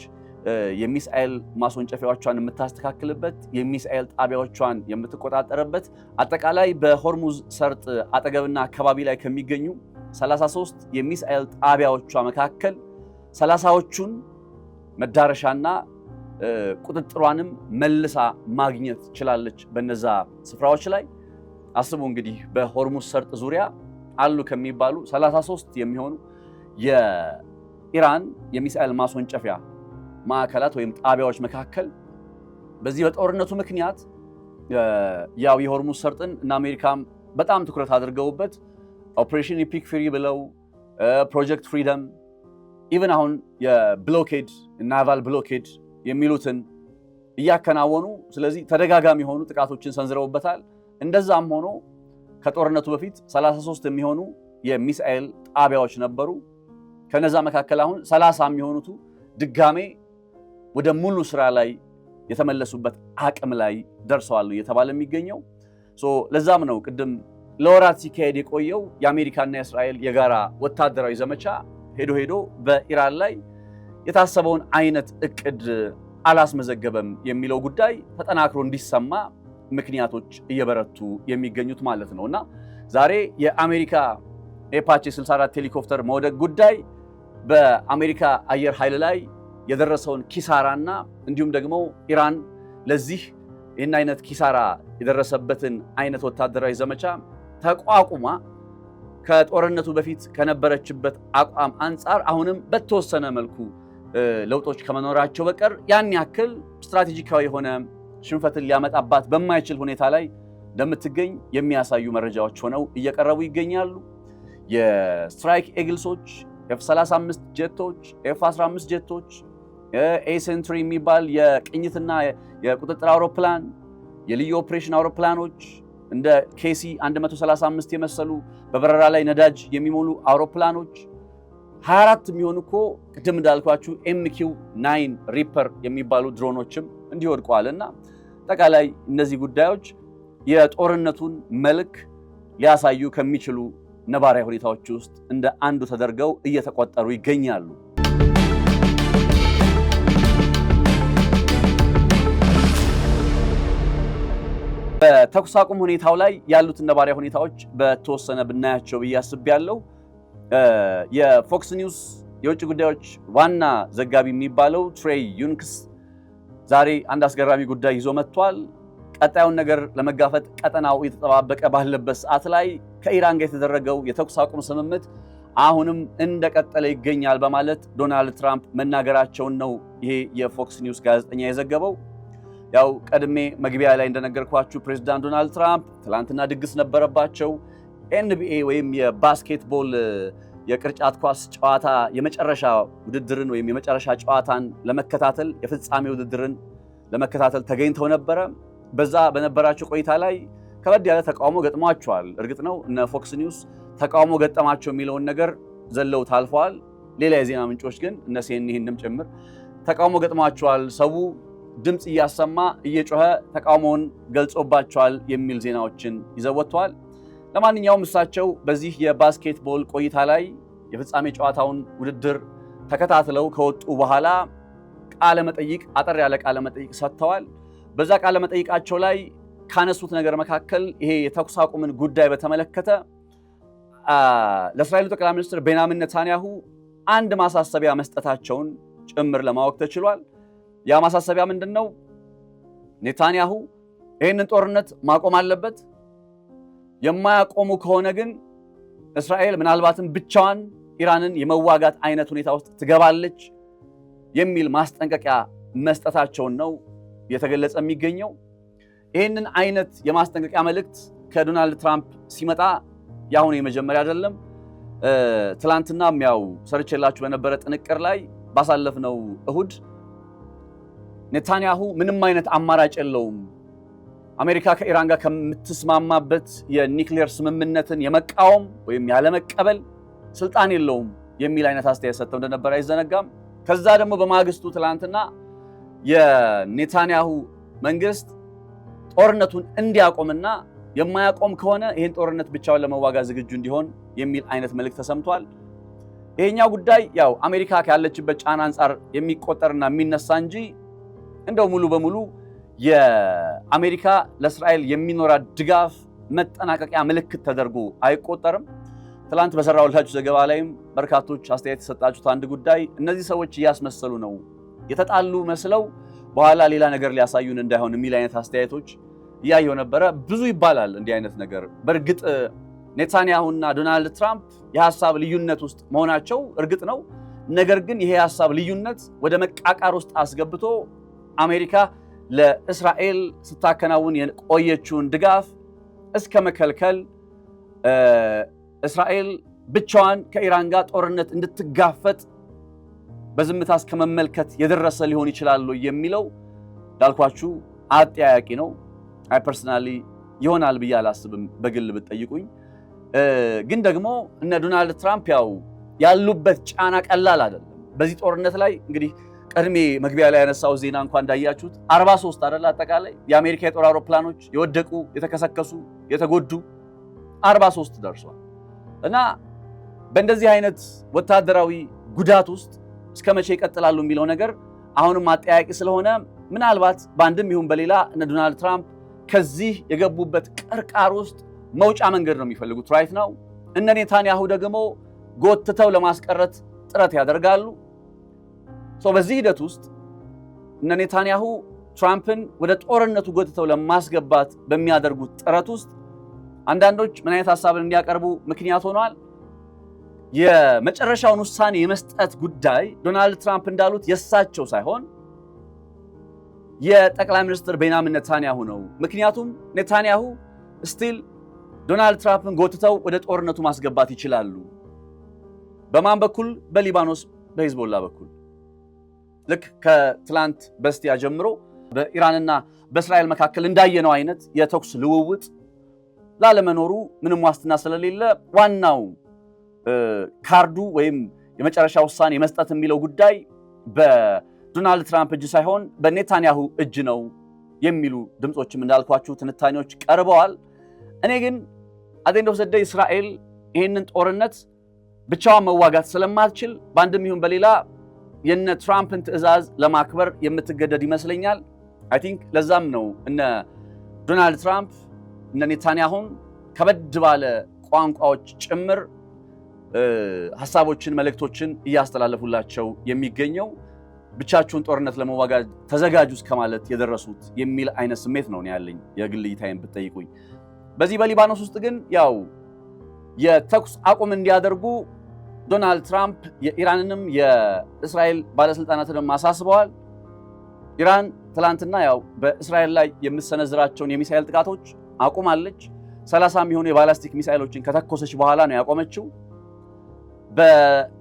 A: የሚሳኤል ማስወንጨፊያዎቿን የምታስተካክልበት የሚሳኤል ጣቢያዎቿን የምትቆጣጠርበት አጠቃላይ በሆርሙዝ ሰርጥ አጠገብና አካባቢ ላይ ከሚገኙ 33 የሚሳኤል ጣቢያዎቿ መካከል 30ዎቹን መዳረሻና ቁጥጥሯንም መልሳ ማግኘት ችላለች። በነዛ ስፍራዎች ላይ አስቡ እንግዲህ በሆርሙዝ ሰርጥ ዙሪያ አሉ ከሚባሉ 33 የሚሆኑ የኢራን የሚሳኤል ማስወንጨፊያ ማዕከላት ወይም ጣቢያዎች መካከል በዚህ በጦርነቱ ምክንያት ያው የሆርሙዝ ሰርጥን እና አሜሪካም በጣም ትኩረት አድርገውበት ኦፕሬሽን ኢፒክ ፍሪ ብለው ፕሮጀክት ፍሪደም ኢቭን አሁን የብሎኬድ ናቫል ብሎኬድ የሚሉትን እያከናወኑ ስለዚህ ተደጋጋሚ የሆኑ ጥቃቶችን ሰንዝረውበታል። እንደዛም ሆኖ ከጦርነቱ በፊት 33 የሚሆኑ የሚሳኤል ጣቢያዎች ነበሩ። ከነዛ መካከል አሁን 30 የሚሆኑቱ ድጋሜ ወደ ሙሉ ስራ ላይ የተመለሱበት አቅም ላይ ደርሰዋል እየተባለ የሚገኘው ለዛም ነው ቅድም ለወራት ሲካሄድ የቆየው የአሜሪካና የእስራኤል የጋራ ወታደራዊ ዘመቻ ሄዶ በኢራን ላይ የታሰበውን አይነት እቅድ አላስመዘገበም የሚለው ጉዳይ ተጠናክሮ እንዲሰማ ምክንያቶች እየበረቱ የሚገኙት ማለት ነውና ዛሬ የአሜሪካ ኤፓቼ 64 ሄሊኮፕተር መውደቅ ጉዳይ በአሜሪካ አየር ኃይል ላይ የደረሰውን ኪሳራና እንዲሁም ደግሞ ኢራን ለዚህ ይህን አይነት ኪሳራ የደረሰበትን አይነት ወታደራዊ ዘመቻ ተቋቁማ ከጦርነቱ በፊት ከነበረችበት አቋም አንጻር አሁንም በተወሰነ መልኩ ለውጦች ከመኖራቸው በቀር ያን ያክል ስትራቴጂካዊ የሆነ ሽንፈትን ሊያመጣባት በማይችል ሁኔታ ላይ እንደምትገኝ የሚያሳዩ መረጃዎች ሆነው እየቀረቡ ይገኛሉ። የስትራይክ ኤግልሶች፣ F-35 ጀቶች፣ F-15 ጀቶች፣ ኤሴንትሪ የሚባል የቅኝትና የቁጥጥር አውሮፕላን፣ የልዩ ኦፕሬሽን አውሮፕላኖች፣ እንደ ኬሲ 135 የመሰሉ በበረራ ላይ ነዳጅ የሚሞሉ አውሮፕላኖች 24 የሚሆኑ እኮ ቅድም እንዳልኳችሁ MQ-9 ሪፐር የሚባሉ ድሮኖችም እንዲወድቀዋልና አጠቃላይ እነዚህ ጉዳዮች የጦርነቱን መልክ ሊያሳዩ ከሚችሉ ነባራዊ ሁኔታዎች ውስጥ እንደ አንዱ ተደርገው እየተቆጠሩ ይገኛሉ። በተኩስ አቁም ሁኔታው ላይ ያሉት ነባራዊ ሁኔታዎች በተወሰነ ብናያቸው ብዬ አስቤያለሁ። የፎክስ ኒውስ የውጭ ጉዳዮች ዋና ዘጋቢ የሚባለው ትሬይ ዩንክስ ዛሬ አንድ አስገራሚ ጉዳይ ይዞ መጥቷል። ቀጣዩን ነገር ለመጋፈጥ ቀጠናው እየተጠባበቀ ባለበት ሰዓት ላይ ከኢራን ጋር የተደረገው የተኩስ አቁም ስምምነት አሁንም እንደቀጠለ ይገኛል በማለት ዶናልድ ትራምፕ መናገራቸውን ነው ይሄ የፎክስ ኒውስ ጋዜጠኛ የዘገበው። ያው ቀድሜ መግቢያ ላይ እንደነገርኳችሁ ፕሬዝዳንት ዶናልድ ትራምፕ ትላንትና ድግስ ነበረባቸው። NBA ወይም የባስኬትቦል የቅርጫት ኳስ ጨዋታ የመጨረሻ ውድድርን ወይም የመጨረሻ ጨዋታን ለመከታተል የፍጻሜ ውድድርን ለመከታተል ተገኝተው ነበረ። በዛ በነበራቸው ቆይታ ላይ ከበድ ያለ ተቃውሞ ገጥሟቸዋል። እርግጥ ነው እነ ፎክስ ኒውስ ተቃውሞ ገጠማቸው የሚለውን ነገር ዘለው ታልፈዋል። ሌላ የዜና ምንጮች ግን እነ CNN ጭምር ተቃውሞ ገጥሟቸዋል፣ ሰው ድምጽ እያሰማ እየጮኸ ተቃውሞውን ገልጾባቸዋል የሚል ዜናዎችን ይዘው ወጥተዋል። ለማንኛውም እሳቸው በዚህ የባስኬትቦል ቆይታ ላይ የፍጻሜ ጨዋታውን ውድድር ተከታትለው ከወጡ በኋላ አጠር ያለ ቃለ መጠይቅ ሰጥተዋል። በዛ ቃለ መጠይቃቸው ላይ ካነሱት ነገር መካከል ይሄ የተኩስ አቁምን ጉዳይ በተመለከተ ለእስራኤሉ ጠቅላይ ሚኒስትር ቤንያሚን ኔታንያሁ አንድ ማሳሰቢያ መስጠታቸውን ጭምር ለማወቅ ተችሏል። ያ ማሳሰቢያ ምንድነው? ኔታንያሁ ይህንን ጦርነት ማቆም አለበት፣ የማያቆሙ ከሆነ ግን እስራኤል ምናልባትም ብቻዋን ኢራንን የመዋጋት አይነት ሁኔታ ውስጥ ትገባለች የሚል ማስጠንቀቂያ መስጠታቸውን ነው የተገለጸ የሚገኘው። ይህንን አይነት የማስጠንቀቂያ መልእክት ከዶናልድ ትራምፕ ሲመጣ ያሁን የመጀመሪያ አይደለም። ትላንትናም ያው ሰርቼላችሁ በነበረ ጥንቅር ላይ ባሳለፍነው እሁድ ኔታንያሁ ምንም አይነት አማራጭ የለውም፣ አሜሪካ ከኢራን ጋር ከምትስማማበት የኒውክሌር ስምምነትን የመቃወም ወይም ያለመቀበል ስልጣን የለውም የሚል አይነት አስተያየት ሰጥተው እንደነበር አይዘነጋም። ከዛ ደግሞ በማግስቱ ትላንትና የኔታንያሁ መንግስት ጦርነቱን እንዲያቆምና የማያቆም ከሆነ ይህን ጦርነት ብቻውን ለመዋጋት ዝግጁ እንዲሆን የሚል አይነት መልእክት ተሰምቷል። ይሄኛው ጉዳይ ያው አሜሪካ ካለችበት ጫና አንጻር የሚቆጠርና የሚነሳ እንጂ እንደው ሙሉ በሙሉ የአሜሪካ ለእስራኤል የሚኖራት ድጋፍ መጠናቀቂያ ምልክት ተደርጎ አይቆጠርም። ትላንት በሰራሁላችሁ ዘገባ ላይም በርካቶች አስተያየት የሰጣችሁት አንድ ጉዳይ እነዚህ ሰዎች እያስመሰሉ ነው፣ የተጣሉ መስለው በኋላ ሌላ ነገር ሊያሳዩን እንዳይሆን የሚል አይነት አስተያየቶች እያየሁ ነበረ። ብዙ ይባላል እንዲህ አይነት ነገር። በእርግጥ ኔታንያሁና ዶናልድ ትራምፕ የሐሳብ ልዩነት ውስጥ መሆናቸው እርግጥ ነው። ነገር ግን ይሄ የሐሳብ ልዩነት ወደ መቃቃር ውስጥ አስገብቶ አሜሪካ ለእስራኤል ስታከናውን የቆየችውን ድጋፍ እስከ መከልከል፣ እስራኤል ብቻዋን ከኢራን ጋር ጦርነት እንድትጋፈጥ በዝምታ እስከ መመልከት የደረሰ ሊሆን ይችላል የሚለው እንዳልኳችሁ አጠያያቂ ነው። አይ ፐርሰናሊ ይሆናል ብዬ አላስብም በግል ብትጠይቁኝ። ግን ደግሞ እነ ዶናልድ ትራምፕ ያሉበት ጫና ቀላል አይደለም። በዚህ ጦርነት ላይ እንግዲህ ቀድሜ መግቢያ ላይ ያነሳው ዜና እንኳን እንዳያችሁት 43 አይደል አጠቃላይ የአሜሪካ የጦር አውሮፕላኖች የወደቁ፣ የተከሰከሱ፣ የተጎዱ 43 ደርሷል። እና በእንደዚህ አይነት ወታደራዊ ጉዳት ውስጥ እስከ መቼ ይቀጥላሉ የሚለው ነገር አሁንም አጠያቂ ስለሆነ ምናልባት በአንድም ይሁን በሌላ እነ ዶናልድ ትራምፕ ከዚህ የገቡበት ቅርቃር ውስጥ መውጫ መንገድ ነው የሚፈልጉት ራይት ነው። እነ ኔታንያሁ ደግሞ ጎትተው ለማስቀረት ጥረት ያደርጋሉ። በዚህ ሂደት ውስጥ እነ ኔታንያሁ ትራምፕን ወደ ጦርነቱ ጎትተው ለማስገባት በሚያደርጉት ጥረት ውስጥ አንዳንዶች ምን አይነት ሐሳብን እንዲያቀርቡ ምክንያት ሆኗል። የመጨረሻውን ውሳኔ የመስጠት ጉዳይ ዶናልድ ትራምፕ እንዳሉት የሳቸው ሳይሆን የጠቅላይ ሚኒስትር ቤንያሚን ኔታንያሁ ነው። ምክንያቱም ኔታንያሁ ስቲል ዶናልድ ትራምፕን ጎትተው ወደ ጦርነቱ ማስገባት ይችላሉ። በማን በኩል? በሊባኖስ በሂዝቦላ በኩል። ልክ ከትላንት በስቲያ ጀምሮ በኢራንና በእስራኤል መካከል እንዳየነው አይነት የተኩስ ልውውጥ ላለመኖሩ ምንም ዋስትና ስለሌለ ዋናው ካርዱ ወይም የመጨረሻ ውሳኔ መስጠት የሚለው ጉዳይ በዶናልድ ትራምፕ እጅ ሳይሆን በኔታንያሁ እጅ ነው የሚሉ ድምጾችም እንዳልኳችሁ ትንታኔዎች ቀርበዋል። እኔ ግን አደንደው ሰደይ እስራኤል ይህንን ጦርነት ብቻዋን መዋጋት ስለማትችል በአንድም ይሁን በሌላ የነ ትራምፕን ትዕዛዝ ለማክበር የምትገደድ ይመስለኛል። አይ ቲንክ ለዛም ነው እነ ዶናልድ ትራምፕ እነ ኔታንያሁን ከበድ ባለ ቋንቋዎች ጭምር ሐሳቦችን መልእክቶችን እያስተላለፉላቸው የሚገኘው ብቻችሁን ጦርነት ለመዋጋት ተዘጋጁ እስከማለት የደረሱት የሚል አይነት ስሜት ነው ያለኝ የግል እይታዬን ብትጠይቁኝ። በዚህ በሊባኖስ ውስጥ ግን ያው የተኩስ አቁም እንዲያደርጉ ዶናልድ ትራምፕ የኢራንንም የእስራኤል ባለስልጣናትንም አሳስበዋል። ኢራን ትላንትና ያው በእስራኤል ላይ የምትሰነዝራቸውን የሚሳኤል ጥቃቶች አቁማለች። 30 የሚሆኑ የባላስቲክ ሚሳኤሎችን ከተኮሰች በኋላ ነው ያቆመችው።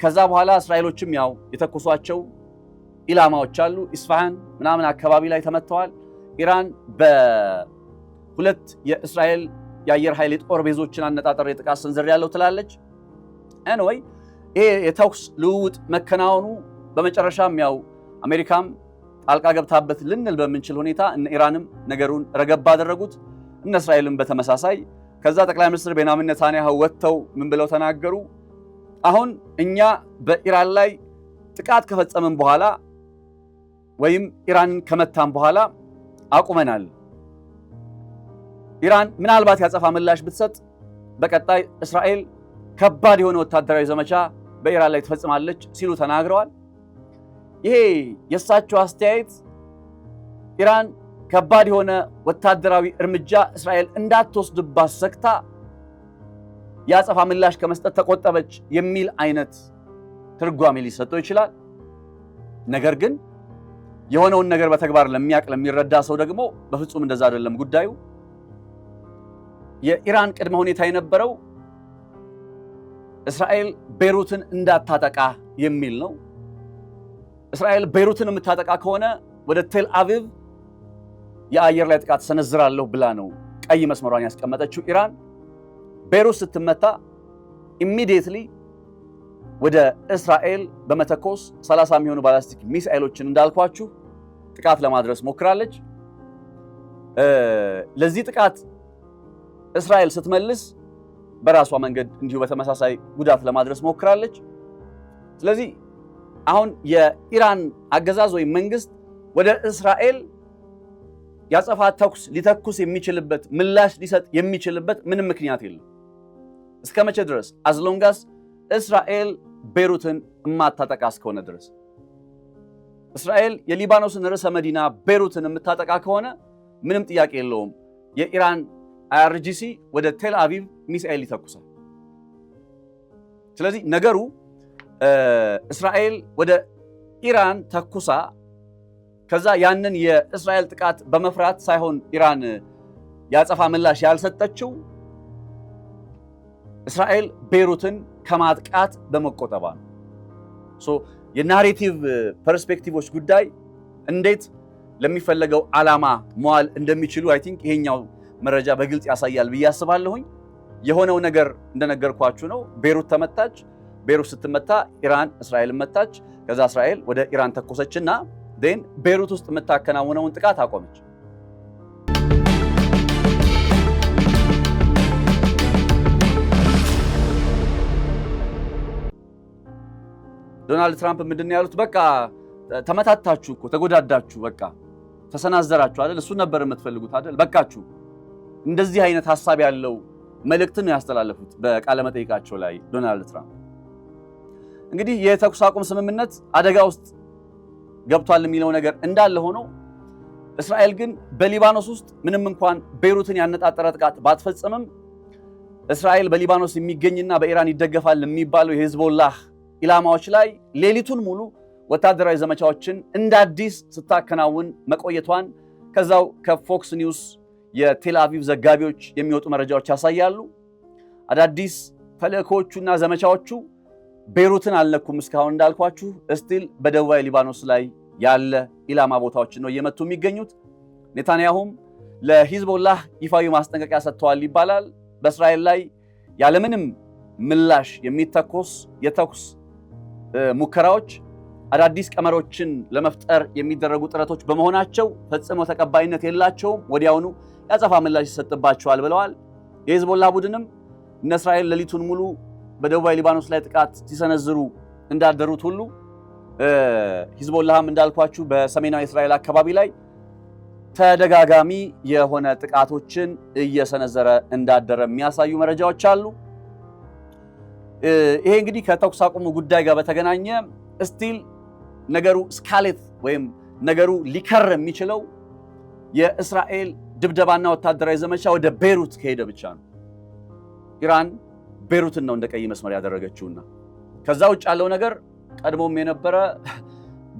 A: ከዛ በኋላ እስራኤሎችም ያው የተኮሷቸው ኢላማዎች አሉ። ኢስፋሃን ምናምን አካባቢ ላይ ተመተዋል። ኢራን በሁለት የእስራኤል የአየር ኃይል የጦር ቤዞችን አነጣጠር የጥቃት ሰንዝር ያለው ትላለች። ኤኒዌይ ይሄ የተኩስ ልውውጥ መከናወኑ በመጨረሻም ያው አሜሪካም ጣልቃ ገብታበት ልንል በምንችል ሁኔታ እነ ኢራንም ነገሩን ረገብ አደረጉት፣ እነ እስራኤልም በተመሳሳይ። ከዛ ጠቅላይ ሚኒስትር ቤንያሚን ኔታንያሁ ወጥተው ምን ብለው ተናገሩ? አሁን እኛ በኢራን ላይ ጥቃት ከፈጸምን በኋላ ወይም ኢራንን ከመታን በኋላ አቁመናል። ኢራን ምናልባት ያጸፋ ምላሽ ብትሰጥ በቀጣይ እስራኤል ከባድ የሆነ ወታደራዊ ዘመቻ በኢራን ላይ ትፈጽማለች ሲሉ ተናግረዋል። ይሄ የእሳቸው አስተያየት ኢራን ከባድ የሆነ ወታደራዊ እርምጃ እስራኤል እንዳትወስድባት ሰግታ ያጸፋ ምላሽ ከመስጠት ተቆጠበች የሚል አይነት ትርጓሜ ሊሰጠው ይችላል። ነገር ግን የሆነውን ነገር በተግባር ለሚያቅ ለሚረዳ ሰው ደግሞ በፍጹም እንደዛ አይደለም ጉዳዩ። የኢራን ቅድመ ሁኔታ የነበረው እስራኤል ቤሩትን እንዳታጠቃ የሚል ነው። እስራኤል ቤሩትን የምታጠቃ ከሆነ ወደ ቴል አቪቭ የአየር ላይ ጥቃት ሰነዝራለሁ ብላ ነው ቀይ መስመሯን ያስቀመጠችው ኢራን። ቤሩት ስትመታ ኢሚዲየትሊ ወደ እስራኤል በመተኮስ 30 የሚሆኑ ባላስቲክ ሚሳኤሎችን እንዳልኳችሁ ጥቃት ለማድረስ ሞክራለች። ለዚህ ጥቃት እስራኤል ስትመልስ በራሷ መንገድ እንዲሁ በተመሳሳይ ጉዳት ለማድረስ ሞክራለች። ስለዚህ አሁን የኢራን አገዛዝ ወይም መንግስት ወደ እስራኤል ያጸፋ ተኩስ ሊተኩስ የሚችልበት ምላሽ ሊሰጥ የሚችልበት ምንም ምክንያት የለም። እስከ መቼ ድረስ? አዝሎንጋስ እስራኤል ቤሩትን የማታጠቃ እስከሆነ ድረስ። እስራኤል የሊባኖስን ርዕሰ መዲና ቤሩትን የምታጠቃ ከሆነ ምንም ጥያቄ የለውም የኢራን አይአርጂሲ ወደ ቴል አቪቭ ሚሳኤል ይተኩሳል። ስለዚህ ነገሩ እስራኤል ወደ ኢራን ተኩሳ ከዛ ያንን የእስራኤል ጥቃት በመፍራት ሳይሆን ኢራን ያጸፋ ምላሽ ያልሰጠችው እስራኤል ቤሩትን ከማጥቃት በመቆጠባ ነው። የናሬቲቭ ፐርስፔክቲቮች ጉዳይ እንዴት ለሚፈለገው ዓላማ መዋል እንደሚችሉ አይ ቲንክ ይሄኛው መረጃ በግልጽ ያሳያል ብዬ አስባለሁኝ። የሆነው ነገር እንደነገርኳችሁ ነው። ቤሩት ተመታች። ቤሩት ስትመታ ኢራን እስራኤልን መታች። ከዛ እስራኤል ወደ ኢራን ተኮሰችና ዴን ቤሩት ውስጥ የምታከናውነውን ጥቃት አቆመች። ዶናልድ ትራምፕ ምንድነው ያሉት? በቃ ተመታታችሁ እኮ ተጎዳዳችሁ፣ በቃ ተሰናዘራችሁ አይደል? እሱ ነበር የምትፈልጉት አይደል? በቃችሁ። እንደዚህ አይነት ሐሳብ ያለው መልእክትን ነው ያስተላለፉት በቃለ መጠይቃቸው ላይ ዶናልድ ትራምፕ። እንግዲህ የተኩስ አቁም ስምምነት አደጋ ውስጥ ገብቷል የሚለው ነገር እንዳለ ሆኖ እስራኤል ግን በሊባኖስ ውስጥ ምንም እንኳን ቤሩትን ያነጣጠረ ጥቃት ባትፈጽምም እስራኤል በሊባኖስ የሚገኝና በኢራን ይደገፋል የሚባለው የሂዝቦላህ ኢላማዎች ላይ ሌሊቱን ሙሉ ወታደራዊ ዘመቻዎችን እንደ አዲስ ስታከናውን መቆየቷን ከዛው ከፎክስ ኒውስ የቴል አቪቭ ዘጋቢዎች የሚወጡ መረጃዎች ያሳያሉ። አዳዲስ ተልእኮቹና ዘመቻዎቹ ቤሩትን አልነኩም። እስካሁን እንዳልኳችሁ እስቲል በደቡባዊ ሊባኖስ ላይ ያለ ኢላማ ቦታዎችን ነው እየመቱ የሚገኙት። ኔታንያሁም ለሂዝቦላህ ይፋዊ ማስጠንቀቂያ ሰጥተዋል ይባላል። በእስራኤል ላይ ያለምንም ምላሽ የሚተኮስ የተኩስ ሙከራዎች አዳዲስ ቀመሮችን ለመፍጠር የሚደረጉ ጥረቶች በመሆናቸው ፈጽሞ ተቀባይነት የላቸውም፣ ወዲያውኑ ያጸፋ ምላሽ ይሰጥባቸዋል ብለዋል። የሂዝቦላ ቡድንም እነ እስራኤል ሌሊቱን ሙሉ በደቡባዊ ሊባኖስ ላይ ጥቃት ሲሰነዝሩ እንዳደሩት ሁሉ ሂዝቦላህም እንዳልኳችሁ በሰሜናዊ እስራኤል አካባቢ ላይ ተደጋጋሚ የሆነ ጥቃቶችን እየሰነዘረ እንዳደረ የሚያሳዩ መረጃዎች አሉ። ይሄ እንግዲህ ከተኩስ አቁሙ ጉዳይ ጋር በተገናኘ ስቲል ነገሩ ስካሌት ወይም ነገሩ ሊከር የሚችለው የእስራኤል ድብደባና ወታደራዊ ዘመቻ ወደ ቤይሩት ከሄደ ብቻ ነው። ኢራን ቤይሩትን ነው እንደ ቀይ መስመር ያደረገችውና ከዛ ውጭ ያለው ነገር ቀድሞም የነበረ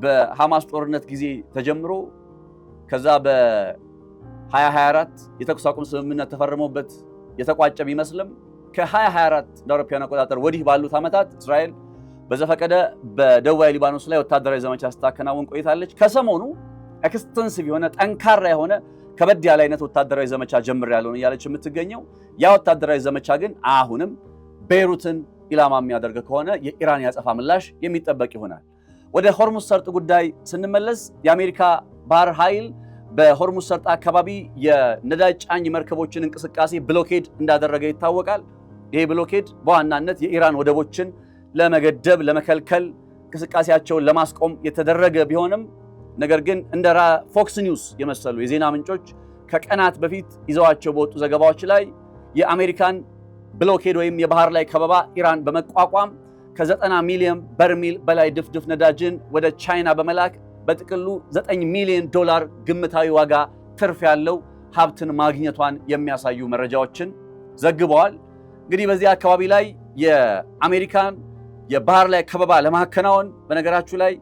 A: በሐማስ ጦርነት ጊዜ ተጀምሮ ከዛ በ2024 የተኩስ አቁም ስምምነት ተፈርሞበት የተቋጨ ቢመስልም ከ2024 እንደ አውሮፓውያን አቆጣጠር ወዲህ ባሉት ዓመታት እስራኤል በዘፈቀደ በደቡባዊ ሊባኖስ ላይ ወታደራዊ ዘመቻ ስታከናውን ቆይታለች። ከሰሞኑ ኤክስቴንሲቭ የሆነ ጠንካራ የሆነ ከበድ ያለ አይነት ወታደራዊ ዘመቻ ጀምሬያለሁ እያለች የምትገኘው ያ ወታደራዊ ዘመቻ ግን አሁንም ቤይሩትን ኢላማ የሚያደርግ ከሆነ የኢራን ያጸፋ ምላሽ የሚጠበቅ ይሆናል። ወደ ሆርሙዝ ሰርጥ ጉዳይ ስንመለስ የአሜሪካ ባህር ኃይል በሆርሙዝ ሰርጥ አካባቢ የነዳጅ ጫኝ መርከቦችን እንቅስቃሴ ብሎኬድ እንዳደረገ ይታወቃል። ይሄ ብሎኬድ በዋናነት የኢራን ወደቦችን ለመገደብ ለመከልከል እንቅስቃሴያቸውን ለማስቆም የተደረገ ቢሆንም ነገር ግን እንደ ፎክስ ኒውስ የመሰሉ የዜና ምንጮች ከቀናት በፊት ይዘዋቸው በወጡ ዘገባዎች ላይ የአሜሪካን ብሎኬድ ወይም የባህር ላይ ከበባ ኢራን በመቋቋም ከ90 ሚሊዮን በርሜል በላይ ድፍድፍ ነዳጅን ወደ ቻይና በመላክ በጥቅሉ $9 ሚሊዮን ግምታዊ ዋጋ ትርፍ ያለው ሀብትን ማግኘቷን የሚያሳዩ መረጃዎችን ዘግበዋል። እንግዲህ በዚህ አካባቢ ላይ የአሜሪካን የባህር ላይ ከበባ ለማከናወን በነገራችሁ ላይ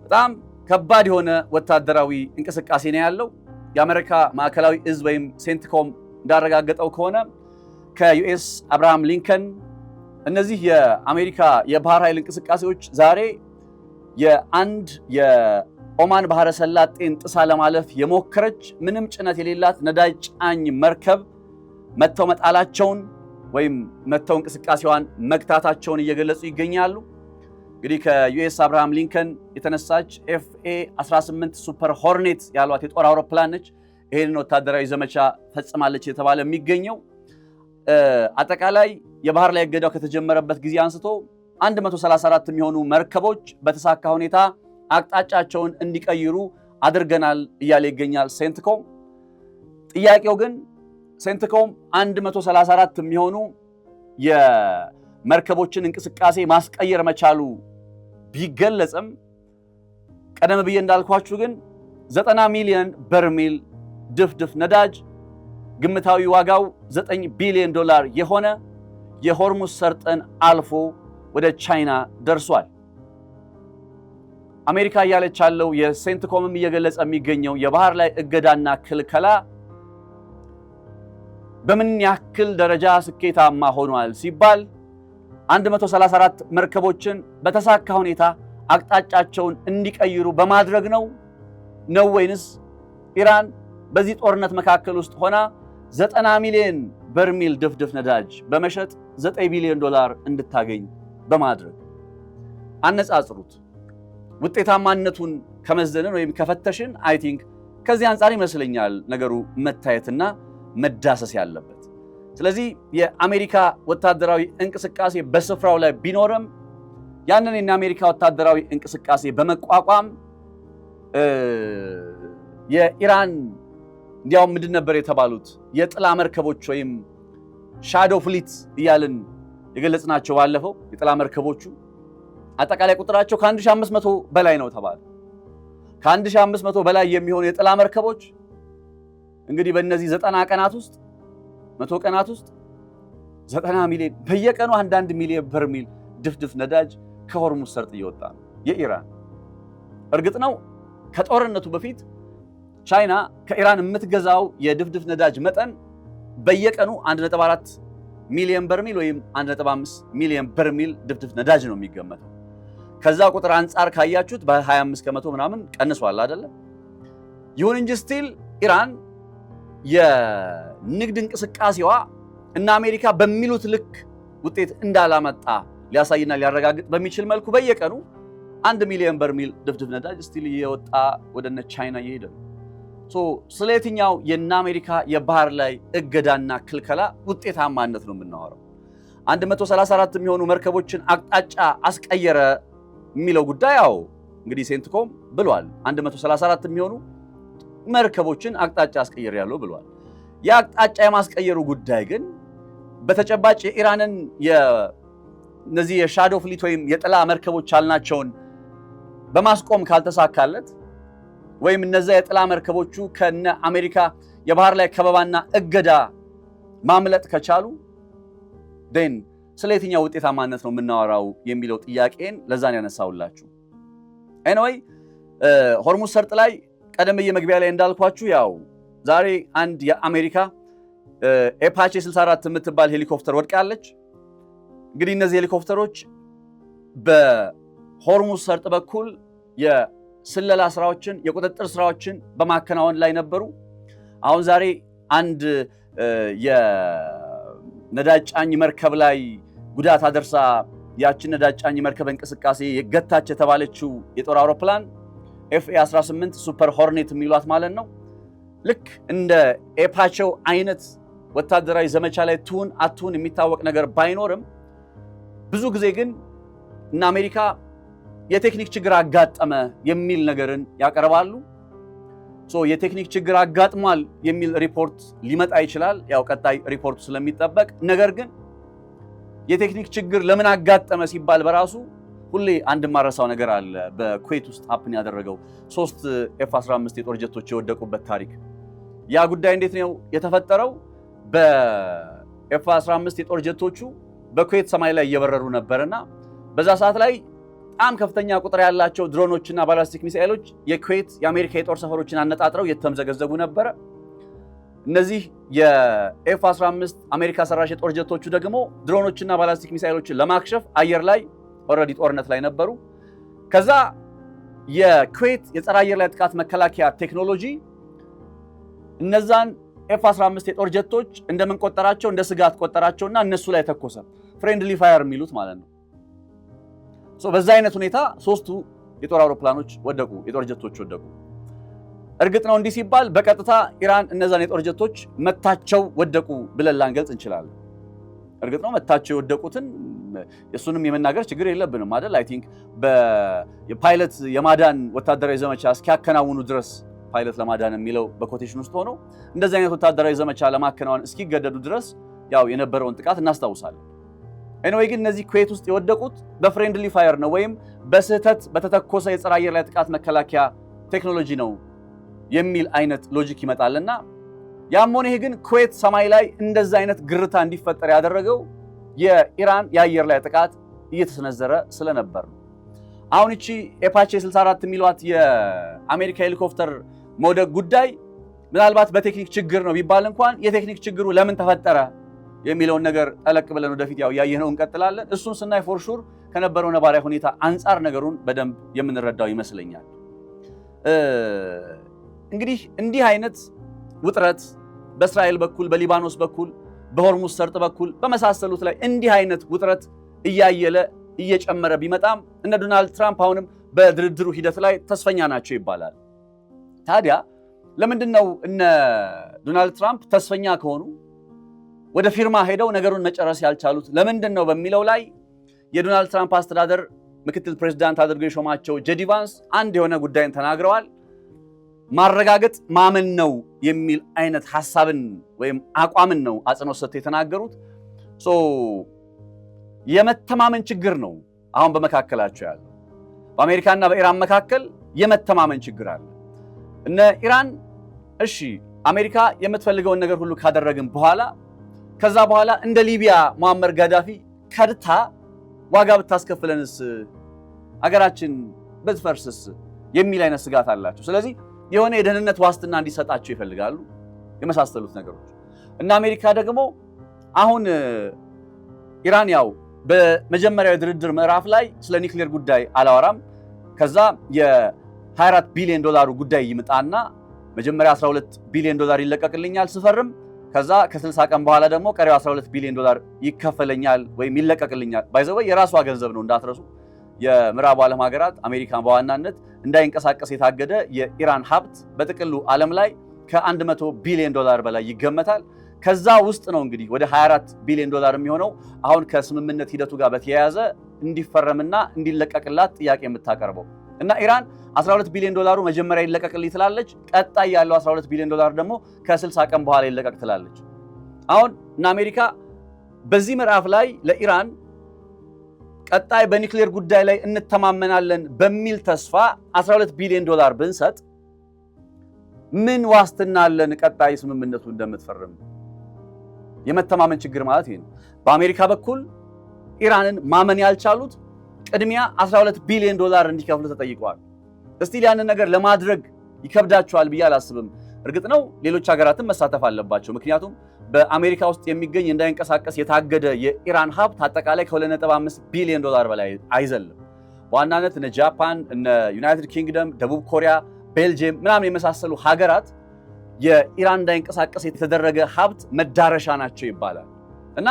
A: በጣም ከባድ የሆነ ወታደራዊ እንቅስቃሴ ነው ያለው። የአሜሪካ ማዕከላዊ እዝ ወይም ሴንትኮም እንዳረጋገጠው ከሆነ ከዩኤስ አብርሃም ሊንከን እነዚህ የአሜሪካ የባህር ኃይል እንቅስቃሴዎች ዛሬ የአንድ የኦማን ባህረ ሰላጤን ጥሳ ለማለፍ የሞከረች ምንም ጭነት የሌላት ነዳጅ ጫኝ መርከብ መተው መጣላቸውን ወይም መተው እንቅስቃሴዋን መግታታቸውን እየገለጹ ይገኛሉ። እንግዲህ ከዩኤስ አብርሃም ሊንከን የተነሳች FA-18 ሱፐር ሆርኔት ያሏት የጦር አውሮፕላን ነች። ይሄንን ወታደራዊ ዘመቻ ፈጽማለች የተባለ የሚገኘው አጠቃላይ የባህር ላይ እገዳው ከተጀመረበት ጊዜ አንስቶ 134 የሚሆኑ መርከቦች በተሳካ ሁኔታ አቅጣጫቸውን እንዲቀይሩ አድርገናል እያለ ይገኛል ሴንትኮም። ጥያቄው ግን ሴንትኮም 134 የሚሆኑ የመርከቦችን እንቅስቃሴ ማስቀየር መቻሉ ቢገለጽም ቀደም ብዬ እንዳልኳችሁ ግን 90 ሚሊዮን በርሜል ድፍድፍ ነዳጅ ግምታዊ ዋጋው $9 ቢሊዮን የሆነ የሆርሙዝ ሰርጥን አልፎ ወደ ቻይና ደርሷል። አሜሪካ እያለች ያለው የሴንትኮምም እየገለጸ የሚገኘው የባህር ላይ እገዳና ክልከላ በምን ያክል ደረጃ ስኬታማ ሆኗል ሲባል 134 መርከቦችን በተሳካ ሁኔታ አቅጣጫቸውን እንዲቀይሩ በማድረግ ነው ወይንስ ኢራን በዚህ ጦርነት መካከል ውስጥ ሆና 90 ሚሊዮን በርሜል ድፍድፍ ነዳጅ በመሸጥ $9 ቢሊዮን እንድታገኝ በማድረግ? አነጻጽሩት። ውጤታማነቱን ከመዘንን ወይም ከፈተሽን አይ ቲንክ ከዚህ አንጻር ይመስለኛል ነገሩ መታየትና መዳሰስ ያለበት። ስለዚህ የአሜሪካ ወታደራዊ እንቅስቃሴ በስፍራው ላይ ቢኖርም ያንን የአሜሪካ ወታደራዊ እንቅስቃሴ በመቋቋም የኢራን እንዲያውም ምንድን ነበር የተባሉት የጥላ መርከቦች ወይም ሻዶ ፍሊት እያልን የገለጽናቸው ባለፈው የጥላ መርከቦቹ አጠቃላይ ቁጥራቸው ከ1500 በላይ ነው ተባለ። ከ1500 በላይ የሚሆኑ የጥላ መርከቦች እንግዲህ በእነዚህ 90 ቀናት ውስጥ 100 ቀናት ውስጥ 90 ሚሊዮን በየቀኑ 1 ሚሊዮን በርሜል ድፍድፍ ነዳጅ ከሆርሙዝ ሰርጥ እየወጣ ነው የኢራን። እርግጥ ነው ከጦርነቱ በፊት ቻይና ከኢራን የምትገዛው የድፍድፍ ነዳጅ መጠን በየቀኑ 1.4 ሚሊዮን በርሜል ወይም 1.5 ሚሊዮን በርሜል ድፍድፍ ነዳጅ ነው የሚገመተው። ከዛ ቁጥር አንጻር ካያችሁት በ25 ከመቶ ምናምን ቀንሷል አይደለ? ይሁን እንጂ ስቲል ኢራን የንግድ እንቅስቃሴዋ እና አሜሪካ በሚሉት ልክ ውጤት እንዳላመጣ ሊያሳይና ሊያረጋግጥ በሚችል መልኩ በየቀኑ 1 ሚሊዮን በርሜል ድፍድፍ ነዳጅ ስቲል እየወጣ ወደነ ቻይና እየሄደ ነው። ስለ የትኛው የእነ አሜሪካ የባህር ላይ እገዳና ክልከላ ውጤታማነት ነው የምናወራው? 134 የሚሆኑ መርከቦችን አቅጣጫ አስቀየረ የሚለው ጉዳይ ያው እንግዲህ ሴንትኮም ብሏል። 134 የሚሆኑ መርከቦችን አቅጣጫ አስቀየር ያለው ብሏል። የአቅጣጫ የማስቀየሩ ጉዳይ ግን በተጨባጭ የኢራንን እነዚህ የሻዶ ፍሊት ወይም የጥላ መርከቦች አልናቸውን በማስቆም ካልተሳካለት ወይም እነዛ የጥላ መርከቦቹ ከነ አሜሪካ የባህር ላይ ከበባና እገዳ ማምለጥ ከቻሉ ደን ስለ የትኛው ውጤታማነት ነው የምናወራው የሚለው ጥያቄን ለዛን ያነሳውላችሁ። ኤኒዌይ ሆርሙዝ ሰርጥ ላይ ቀደም በመግቢያ ላይ እንዳልኳችሁ ያው ዛሬ አንድ የአሜሪካ ኤፓቼ 64 የምትባል ሄሊኮፕተር ወድቃለች። እንግዲህ እነዚህ ሄሊኮፕተሮች በሆርሙዝ ሰርጥ በኩል የስለላ ስራዎችን የቁጥጥር ስራዎችን በማከናወን ላይ ነበሩ። አሁን ዛሬ አንድ የነዳጅ ጫኝ መርከብ ላይ ጉዳት አደርሳ ያችን ነዳጅ ጫኝ መርከብ እንቅስቃሴ የገታች የተባለችው የጦር አውሮፕላን ኤፍኤ-18 ሱፐር ሆርኔት የሚሏት ማለት ነው። ልክ እንደ ኤፓቼው አይነት ወታደራዊ ዘመቻ ላይ ትሁን አትሁን የሚታወቅ ነገር ባይኖርም ብዙ ጊዜ ግን እና አሜሪካ የቴክኒክ ችግር አጋጠመ የሚል ነገርን ያቀርባሉ። የቴክኒክ ችግር አጋጥሟል የሚል ሪፖርት ሊመጣ ይችላል፣ ያው ቀጣይ ሪፖርቱ ስለሚጠበቅ። ነገር ግን የቴክኒክ ችግር ለምን አጋጠመ ሲባል በራሱ ሁሌ አንድ ማረሳው ነገር አለ። በኩዌት ውስጥ ሀፕን ያደረገው 3 ኤፍ-15 የጦር ጀቶች የወደቁበት ታሪክ። ያ ጉዳይ እንዴት ነው የተፈጠረው? በኤፍ-15 የጦር ጀቶቹ በኩዌት ሰማይ ላይ እየበረሩ ነበርና በዛ ሰዓት ላይ በጣም ከፍተኛ ቁጥር ያላቸው ድሮኖችና ባላስቲክ ሚሳኤሎች የኩዌት የአሜሪካ የጦር ሰፈሮችን አነጣጥረው የተምዘገዘጉ ነበረ። እነዚህ የኤፍ-15 አሜሪካ ሰራሽ የጦር ጀቶቹ ደግሞ ድሮኖችና ባላስቲክ ሚሳኤሎችን ለማክሸፍ አየር ላይ ኦልሬዲ ጦርነት ላይ ነበሩ። ከዛ የኩዌት የጸረ አየር ላይ ጥቃት መከላከያ ቴክኖሎጂ እነዛን ኤፍ-15 የጦር ጀቶች እንደምን ቆጠራቸው? እንደ ስጋት ቆጠራቸውና እነሱ ላይ ተኮሰ። ፍሬንድሊ ፋየር የሚሉት ማለት ነው። በዛ አይነት ሁኔታ 3ቱ የጦር አውሮፕላኖች ወደቁ፣ የጦር ጀቶች ወደቁ። እርግጥ ነው እንዲህ ሲባል በቀጥታ ኢራን እነዛን የጦር ጀቶች መታቸው ወደቁ ብለን ላንገልጽ እንችላለን። እርግጥ ነው መታቸው የወደቁትን እሱንም የመናገር ችግር የለብንም አይደል? አይ ቲንክ በፓይለት የማዳን ወታደራዊ ዘመቻ እስኪያከናውኑ ድረስ ፓይለት ለማዳን የሚለው በኮቴሽን ውስጥ ሆኖ እንደዚህ አይነት ወታደራዊ ዘመቻ ለማከናወን እስኪገደዱ ድረስ ያው የነበረውን ጥቃት እናስታውሳለን። ኤኒዌይ ግን እነዚህ ኩዌት ውስጥ የወደቁት በፍሬንድሊ ፋየር ነው ወይም በስህተት በተተኮሰ የጸረ አየር ላይ ጥቃት መከላከያ ቴክኖሎጂ ነው የሚል አይነት ሎጂክ ይመጣልና ያም ሆነ ይሄ ግን ኩዌት ሰማይ ላይ እንደዛ አይነት ግርታ እንዲፈጠር ያደረገው የኢራን የአየር ላይ ጥቃት እየተሰነዘረ ስለነበር ነው። አሁን እቺ ኤፓቼ 64 የሚሏት የአሜሪካ ሄሊኮፕተር መውደቅ ጉዳይ ምናልባት በቴክኒክ ችግር ነው ቢባል እንኳን የቴክኒክ ችግሩ ለምን ተፈጠረ የሚለውን ነገር ጠለቅ ብለን ወደፊት ያው ያየነው እንቀጥላለን። እሱን ስናይ ፎር ሹር ከነበረው ነባራዊ ሁኔታ አንጻር ነገሩን በደንብ የምንረዳው ይመስለኛል። እንግዲህ እንዲህ አይነት ውጥረት በእስራኤል በኩል በሊባኖስ በኩል በሆርሙዝ ሰርጥ በኩል በመሳሰሉት ላይ እንዲህ አይነት ውጥረት እያየለ እየጨመረ ቢመጣም እነ ዶናልድ ትራምፕ አሁንም በድርድሩ ሂደት ላይ ተስፈኛ ናቸው ይባላል። ታዲያ ለምንድነው እነ ዶናልድ ትራምፕ ተስፈኛ ከሆኑ ወደ ፊርማ ሄደው ነገሩን መጨረስ ያልቻሉት ለምንድነው በሚለው ላይ የዶናልድ ትራምፕ አስተዳደር ምክትል ፕሬዝዳንት አድርገው የሾማቸው ጄዲ ቫንስ አንድ የሆነ ጉዳይን ተናግረዋል። ማረጋገጥ ማመን ነው የሚል አይነት ሐሳብን ወይም አቋምን ነው አጽንኦት ሰጥተው የተናገሩት። የመተማመን ችግር ነው አሁን በመካከላቸው ያለው። በአሜሪካና በኢራን መካከል የመተማመን ችግር አለ። እነ ኢራን እሺ አሜሪካ የምትፈልገውን ነገር ሁሉ ካደረግን በኋላ ከዛ በኋላ እንደ ሊቢያ ሙአመር ጋዳፊ ከድታ ዋጋ ብታስከፍለንስ አገራችን ብትፈርስስ የሚል አይነት ስጋት አላቸው። ስለዚህ የሆነ የደህንነት ዋስትና እንዲሰጣቸው ይፈልጋሉ የመሳሰሉት ነገሮች እና አሜሪካ ደግሞ አሁን ኢራን ያው በመጀመሪያው የድርድር ምዕራፍ ላይ ስለ ኒውክሌር ጉዳይ አላወራም፣ ከዛ የ24 ቢሊዮን ዶላሩ ጉዳይ ይምጣና መጀመሪያ 12 ቢሊዮን ዶላር ይለቀቅልኛል ስፈርም ከዛ ከ60 ቀን በኋላ ደግሞ ቀሪው $12 ቢሊዮን ይከፈለኛል ወይም ይለቀቅልኛል። ባይዘው የራሷ ገንዘብ ነው እንዳትረሱ። የምዕራቡ ዓለም ሀገራት አሜሪካን በዋናነት እንዳይንቀሳቀስ የታገደ የኢራን ሀብት በጥቅሉ ዓለም ላይ ከ$100 ቢሊዮን በላይ ይገመታል። ከዛ ውስጥ ነው እንግዲህ ወደ $24 ቢሊዮን የሚሆነው አሁን ከስምምነት ሂደቱ ጋር በተያያዘ እንዲፈረምና እንዲለቀቅላት ጥያቄ የምታቀርበው እና ኢራን $12 ቢሊዮን መጀመሪያ ይለቀቅልኝ ትላለች። ቀጣይ ያለው $12 ቢሊዮን ደግሞ ከ60 ቀን በኋላ ይለቀቅ ትላለች። አሁን እና አሜሪካ በዚህ ምዕራፍ ላይ ለኢራን ቀጣይ በኒውክሌር ጉዳይ ላይ እንተማመናለን በሚል ተስፋ $12 ቢሊዮን ብንሰጥ ምን ዋስትና አለን ቀጣይ ስምምነቱ እንደምትፈርም? የመተማመን ችግር ማለት ይሄ ነው። በአሜሪካ በኩል ኢራንን ማመን ያልቻሉት ቅድሚያ $12 ቢሊዮን እንዲከፍሉ ተጠይቀዋል። እስቲ ያንን ነገር ለማድረግ ይከብዳቸዋል ብዬ አላስብም። እርግጥ ነው ሌሎች ሀገራትም መሳተፍ አለባቸው። ምክንያቱም በአሜሪካ ውስጥ የሚገኝ እንዳይንቀሳቀስ የታገደ የኢራን ሀብት አጠቃላይ ከ2.5 ቢሊዮን በላይ አይዘልም። በዋናነት እነ ጃፓን፣ እነ ዩናይትድ ኪንግደም፣ ደቡብ ኮሪያ፣ ቤልጅየም ምናምን የመሳሰሉ ሀገራት የኢራን እንዳይንቀሳቀስ የተደረገ ሀብት መዳረሻ ናቸው ይባላል እና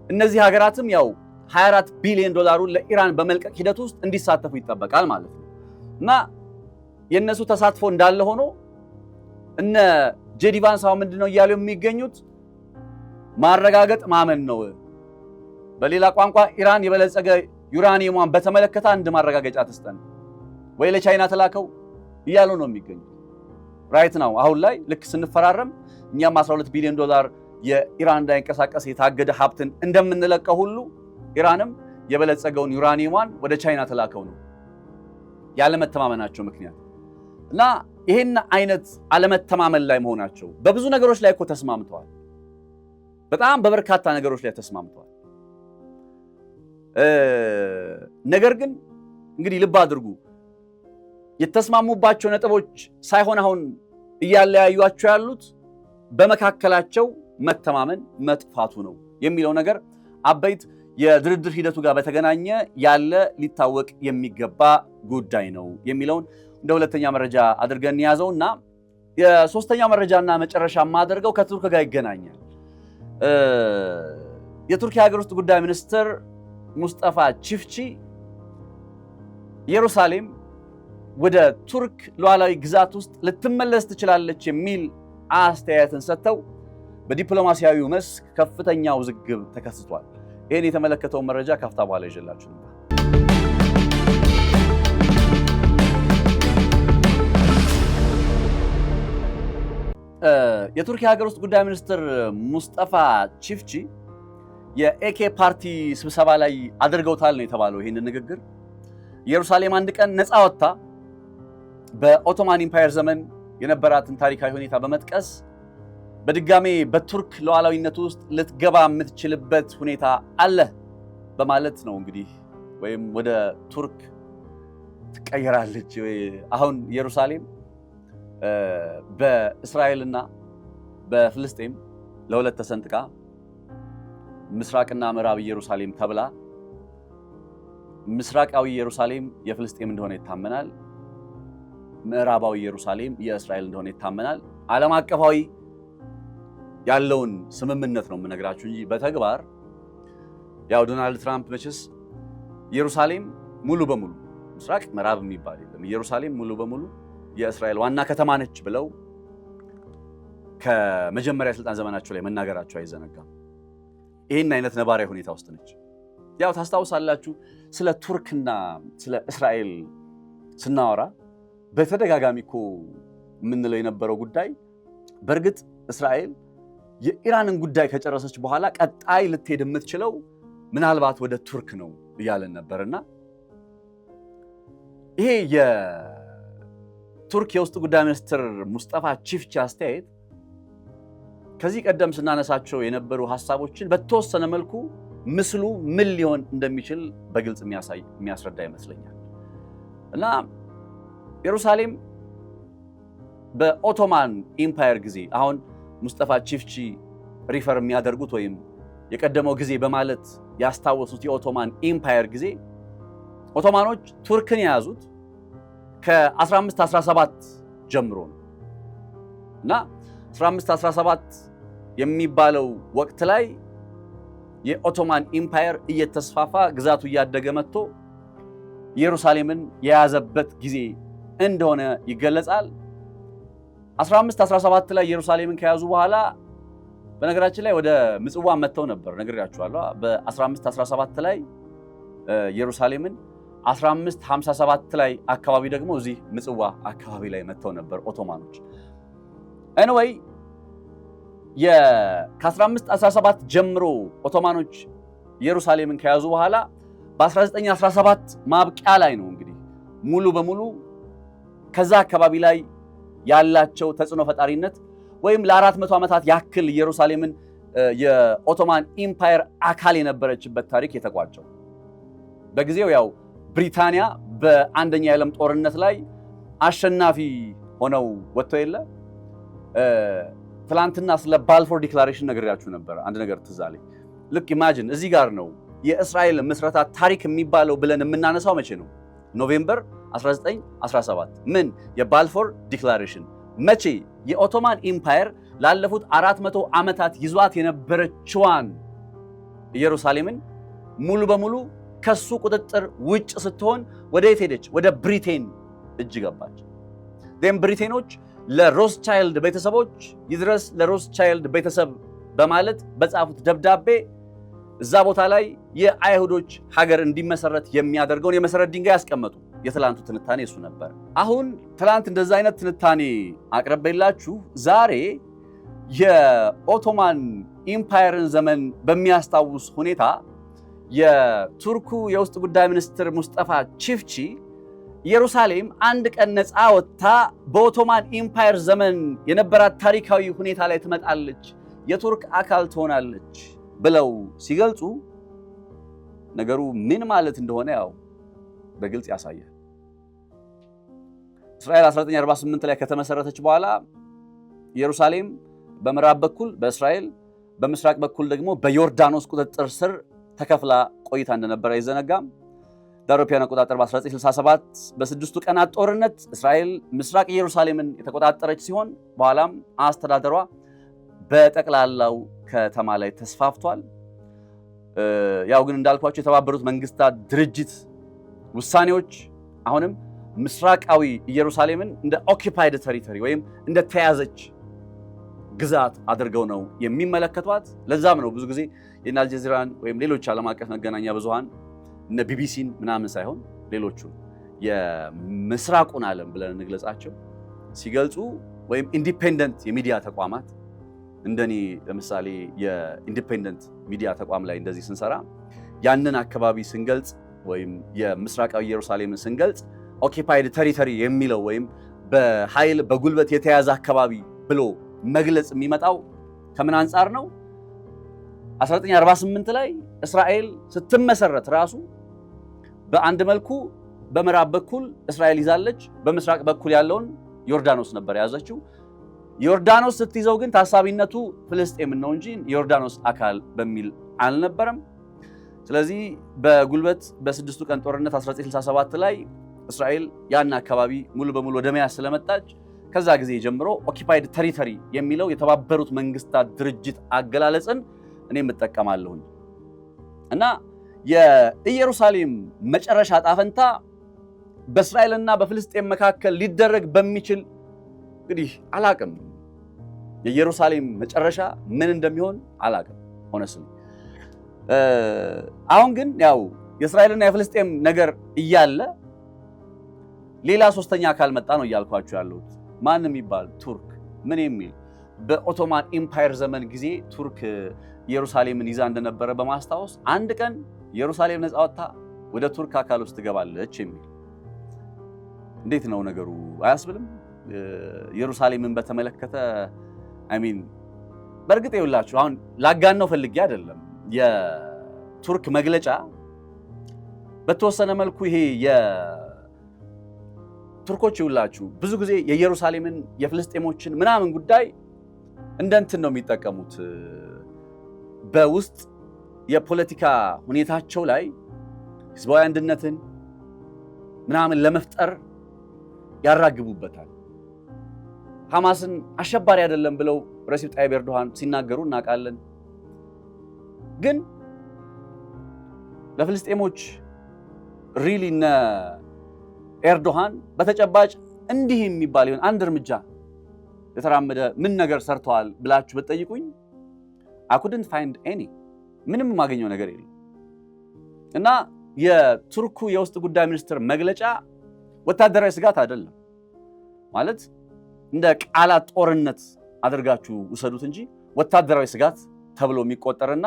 A: እነዚህ ሀገራትም ያው $24 ቢሊዮን ለኢራን በመልቀቅ ሂደት ውስጥ እንዲሳተፉ ይጠበቃል ማለት ነው እና የነሱ ተሳትፎ እንዳለ ሆኖ እነ ጄዲ ቫንስ ምንድነው እያሉ የሚገኙት ማረጋገጥ ማመን ነው። በሌላ ቋንቋ ኢራን የበለጸገ ዩራኒየሟን በተመለከተ አንድ ማረጋገጫ ተስጠን ወይ ለቻይና ተላከው እያሉ ነው የሚገኙት። ራይት ነው አሁን ላይ ልክ ስንፈራረም እኛም $12 ቢሊዮን የኢራን እንዳይንቀሳቀስ የታገደ ሀብትን እንደምንለቀው ሁሉ ኢራንም የበለጸገውን ዩራኒየሟን ወደ ቻይና ተላከው ነው ያለመተማመናቸው ምክንያት እና ይሄን አይነት አለመተማመን ላይ መሆናቸው በብዙ ነገሮች ላይ እኮ ተስማምተዋል። በጣም በበርካታ ነገሮች ላይ ተስማምተዋል። ነገር ግን እንግዲህ ልብ አድርጉ የተስማሙባቸው ነጥቦች ሳይሆን አሁን እያለያዩአቸው ያሉት በመካከላቸው መተማመን መጥፋቱ ነው የሚለው ነገር አበይት የድርድር ሂደቱ ጋር በተገናኘ ያለ ሊታወቅ የሚገባ ጉዳይ ነው የሚለውን እንደ ሁለተኛ መረጃ አድርገን ያዘውና የሶስተኛው መረጃና መጨረሻ ማደርገው ከቱርክ ጋር ይገናኛል። የቱርክ የሀገር ውስጥ ጉዳይ ሚኒስትር ሙስጠፋ ቺፍቺ ኢየሩሳሌም ወደ ቱርክ ሉዓላዊ ግዛት ውስጥ ልትመለስ ትችላለች የሚል አስተያየትን ሰጥተው በዲፕሎማሲያዊው መስክ ከፍተኛ ውዝግብ ተከስቷል። ይህን የተመለከተው መረጃ ካፍታ በኋላ ይዤላችሁ ነበር። የቱርክ የሀገር ውስጥ ጉዳይ ሚኒስትር ሙስጠፋ ቺፍቺ የኤኬ ፓርቲ ስብሰባ ላይ አድርገውታል ነው የተባለው። ይህንን ንግግር ኢየሩሳሌም አንድ ቀን ነፃ ወጥታ በኦቶማን ኢምፓየር ዘመን የነበራትን ታሪካዊ ሁኔታ በመጥቀስ በድጋሜ በቱርክ ሉዓላዊነት ውስጥ ልትገባ የምትችልበት ሁኔታ አለ በማለት ነው እንግዲህ ወይም ወደ ቱርክ ትቀየራለች። አሁን ኢየሩሳሌም በእስራኤልና በፍልስጤም ለሁለት ተሰንጥቃ ምስራቅና ምዕራብ ኢየሩሳሌም ተብላ ምስራቃዊ ኢየሩሳሌም የፍልስጤም እንደሆነ ይታመናል። ምዕራባዊ ኢየሩሳሌም የእስራኤል እንደሆነ ይታመናል። ዓለም አቀፋዊ ያለውን ስምምነት ነው የምነግራችሁ እንጂ በተግባር ያው ዶናልድ ትራምፕ መቼስ ኢየሩሳሌም ሙሉ በሙሉ ምስራቅ ምዕራብ የሚባል የለም፣ ኢየሩሳሌም ሙሉ በሙሉ የእስራኤል ዋና ከተማ ነች ብለው ከመጀመሪያ ስልጣን ዘመናቸው ላይ መናገራቸው አይዘነጋም። ይህን አይነት ነባራዊ ሁኔታ ውስጥ ነች። ያው ታስታውሳላችሁ ስለ ቱርክና ስለ እስራኤል ስናወራ በተደጋጋሚ እኮ የምንለው የነበረው ጉዳይ በእርግጥ እስራኤል የኢራንን ጉዳይ ከጨረሰች በኋላ ቀጣይ ልትሄድ የምትችለው ምናልባት ወደ ቱርክ ነው እያለን ነበርና ይሄ የቱርክ የውስጥ ጉዳይ ሚኒስትር ሙስጠፋ ቺፍቺ አስተያየት ከዚህ ቀደም ስናነሳቸው የነበሩ ሐሳቦችን በተወሰነ መልኩ ምስሉ ምን ሊሆን እንደሚችል በግልጽ የሚያስረዳ ይመስለኛል። እና ኢየሩሳሌም በኦቶማን ኢምፓየር ጊዜ አሁን ሙስጠፋ ቺፍቺ ሪፈር የሚያደርጉት ወይም የቀደመው ጊዜ በማለት ያስታወሱት የኦቶማን ኢምፓየር ጊዜ ኦቶማኖች ቱርክን የያዙት ከ1517 ጀምሮ ነው እና 1517 የሚባለው ወቅት ላይ የኦቶማን ኢምፓየር እየተስፋፋ ግዛቱ እያደገ መጥቶ ኢየሩሳሌምን የያዘበት ጊዜ እንደሆነ ይገለጻል። 1517 ላይ ኢየሩሳሌምን ከያዙ በኋላ በነገራችን ላይ ወደ ምጽዋ መጥተው ነበር ነግሬያችኋለሁ። በ1517 ላይ ኢየሩሳሌምን 1557 ላይ አካባቢ ደግሞ እዚህ ምጽዋ አካባቢ ላይ መጥተው ነበር ኦቶማኖች። ኤኒዌይ ከ1517 ጀምሮ ኦቶማኖች ኢየሩሳሌምን ከያዙ በኋላ በ1917 ማብቂያ ላይ ነው እንግዲህ ሙሉ በሙሉ ከዛ አካባቢ ላይ ያላቸው ተጽዕኖ ፈጣሪነት ወይም ለ400 ዓመታት ያክል ኢየሩሳሌምን የኦቶማን ኢምፓየር አካል የነበረችበት ታሪክ የተቋጨው። በጊዜው ያው ብሪታንያ በአንደኛ የዓለም ጦርነት ላይ አሸናፊ ሆነው ወጥተው የለ ትላንትና ስለ ባልፎር ዲክላሬሽን ነግሬያችሁ ነበር። አንድ ነገር ትዝ አለኝ። ልክ ኢማጂን እዚህ ጋር ነው የእስራኤል ምስረታ ታሪክ የሚባለው ብለን የምናነሳው መቼ ነው? ኖቬምበር 1917 ምን የባልፎር ዲክላሬሽን መቼ? የኦቶማን ኢምፓየር ላለፉት 400 ዓመታት ይዟት የነበረችዋን ኢየሩሳሌምን ሙሉ በሙሉ ከሱ ቁጥጥር ውጭ ስትሆን ወደ የት ሄደች? ወደ ብሪቴን እጅ ገባች። ብሪቴኖች ለሮስቻይልድ ቤተሰቦች ይድረስ ለሮስቻይልድ ቤተሰብ በማለት በጻፉት ደብዳቤ እዛ ቦታ ላይ የአይሁዶች ሀገር እንዲመሰረት የሚያደርገውን የመሰረት ድንጋይ ያስቀመጡ። የትላንቱ ትንታኔ እሱ ነበር። አሁን ትላንት እንደዛ አይነት ትንታኔ አቅርቤላችሁ ዛሬ የኦቶማን ኢምፓየርን ዘመን በሚያስታውስ ሁኔታ የቱርኩ የውስጥ ጉዳይ ሚኒስትር ሙስጠፋ ቺፍቺ ኢየሩሳሌም አንድ ቀን ነፃ ወጥታ በኦቶማን ኢምፓየር ዘመን የነበራት ታሪካዊ ሁኔታ ላይ ትመጣለች፣ የቱርክ አካል ትሆናለች ብለው ሲገልጹ ነገሩ ምን ማለት እንደሆነ ያው በግልጽ ያሳያል። እስራኤል 1948 ላይ ከተመሰረተች በኋላ ኢየሩሳሌም በምዕራብ በኩል በእስራኤል በምስራቅ በኩል ደግሞ በዮርዳኖስ ቁጥጥር ስር ተከፍላ ቆይታ እንደነበረ አይዘነጋም። በአውሮፓውያን አቆጣጠር በ1967 በስድስቱ ቀናት ጦርነት እስራኤል ምስራቅ ኢየሩሳሌምን የተቆጣጠረች ሲሆን በኋላም አስተዳደሯ በጠቅላላው ከተማ ላይ ተስፋፍቷል። ያው ግን እንዳልኳቸው የተባበሩት መንግስታት ድርጅት ውሳኔዎች አሁንም ምስራቃዊ ኢየሩሳሌምን እንደ ኦኪፓይድ ቴሪቶሪ ወይም እንደ ተያዘች ግዛት አድርገው ነው የሚመለከቷት። ለዛም ነው ብዙ ጊዜ የእነ አልጀዚራን ወይም ሌሎች ዓለም አቀፍ መገናኛ ብዙሃን እነ ቢቢሲን ምናምን ሳይሆን ሌሎቹ የምስራቁን ዓለም ብለን እንግለጻቸው ሲገልጹ ወይም ኢንዲፔንደንት የሚዲያ ተቋማት እንደኔ ለምሳሌ የኢንዲፔንደንት ሚዲያ ተቋም ላይ እንደዚህ ስንሰራ ያንን አካባቢ ስንገልጽ ወይም የምስራቃዊ ኢየሩሳሌምን ስንገልጽ ኦኪፓይድ ቴሪቶሪ የሚለው ወይም በኃይል በጉልበት የተያዘ አካባቢ ብሎ መግለጽ የሚመጣው ከምን አንጻር ነው? 1948 ላይ እስራኤል ስትመሰረት ራሱ በአንድ መልኩ በምዕራብ በኩል እስራኤል ይዛለች፣ በምስራቅ በኩል ያለውን ዮርዳኖስ ነበር የያዘችው። ዮርዳኖስ ስትይዘው ግን ታሳቢነቱ ፍልስጤምን ነው እንጂ ዮርዳኖስ አካል በሚል አልነበረም። ስለዚህ በጉልበት በስድስቱ ቀን ጦርነት 1967 ላይ እስራኤል ያን አካባቢ ሙሉ በሙሉ ወደ መያዝ ስለመጣች ከዛ ጊዜ ጀምሮ ኦኪፓይድ ቴሪቶሪ የሚለው የተባበሩት መንግስታት ድርጅት አገላለጽን እኔም እጠቀማለሁኝ እና የኢየሩሳሌም መጨረሻ ጣፈንታ በእስራኤልና በፍልስጤም መካከል ሊደረግ በሚችል እንግዲህ አላቅም የኢየሩሳሌም መጨረሻ ምን እንደሚሆን አላቅም ሆነስም። አሁን ግን ያው የእስራኤልና የፍልስጤም ነገር እያለ ሌላ ሶስተኛ አካል መጣ ነው እያልኳችሁ ያለሁት። ማን የሚባል ቱርክ ምን የሚል በኦቶማን ኢምፓየር ዘመን ጊዜ ቱርክ ኢየሩሳሌምን ይዛ እንደነበረ በማስታወስ አንድ ቀን ኢየሩሳሌም ነፃ ወጥታ ወደ ቱርክ አካል ውስጥ ትገባለች የሚል እንዴት ነው ነገሩ? አያስብልም? ኢየሩሳሌምን በተመለከተ በእርግጥ ይኸውላችሁ አሁን ላጋነው ፈልጌ አይደለም። የቱርክ መግለጫ በተወሰነ መልኩ ይሄ ቱርኮች ይውላችሁ ብዙ ጊዜ የኢየሩሳሌምን የፍልስጤሞችን ምናምን ጉዳይ እንደንትን ነው የሚጠቀሙት። በውስጥ የፖለቲካ ሁኔታቸው ላይ ህዝባዊ አንድነትን ምናምን ለመፍጠር ያራግቡበታል። ሐማስን አሸባሪ አይደለም ብለው ረሲብ ጣይብ ኤርዶሃን ሲናገሩ እናውቃለን። ግን ለፍልስጤሞች ሪሊ እነ ኤርዶሃን በተጨባጭ እንዲህ የሚባል ይሆን አንድ እርምጃ የተራመደ ምን ነገር ሰርተዋል ብላችሁ ብትጠይቁኝ I couldn't find any ምንም ማገኘው ነገር የለም። እና የቱርኩ የውስጥ ጉዳይ ሚኒስትር መግለጫ ወታደራዊ ስጋት አይደለም ማለት እንደ ቃላት ጦርነት አድርጋችሁ ውሰዱት እንጂ ወታደራዊ ስጋት ተብሎ የሚቆጠርና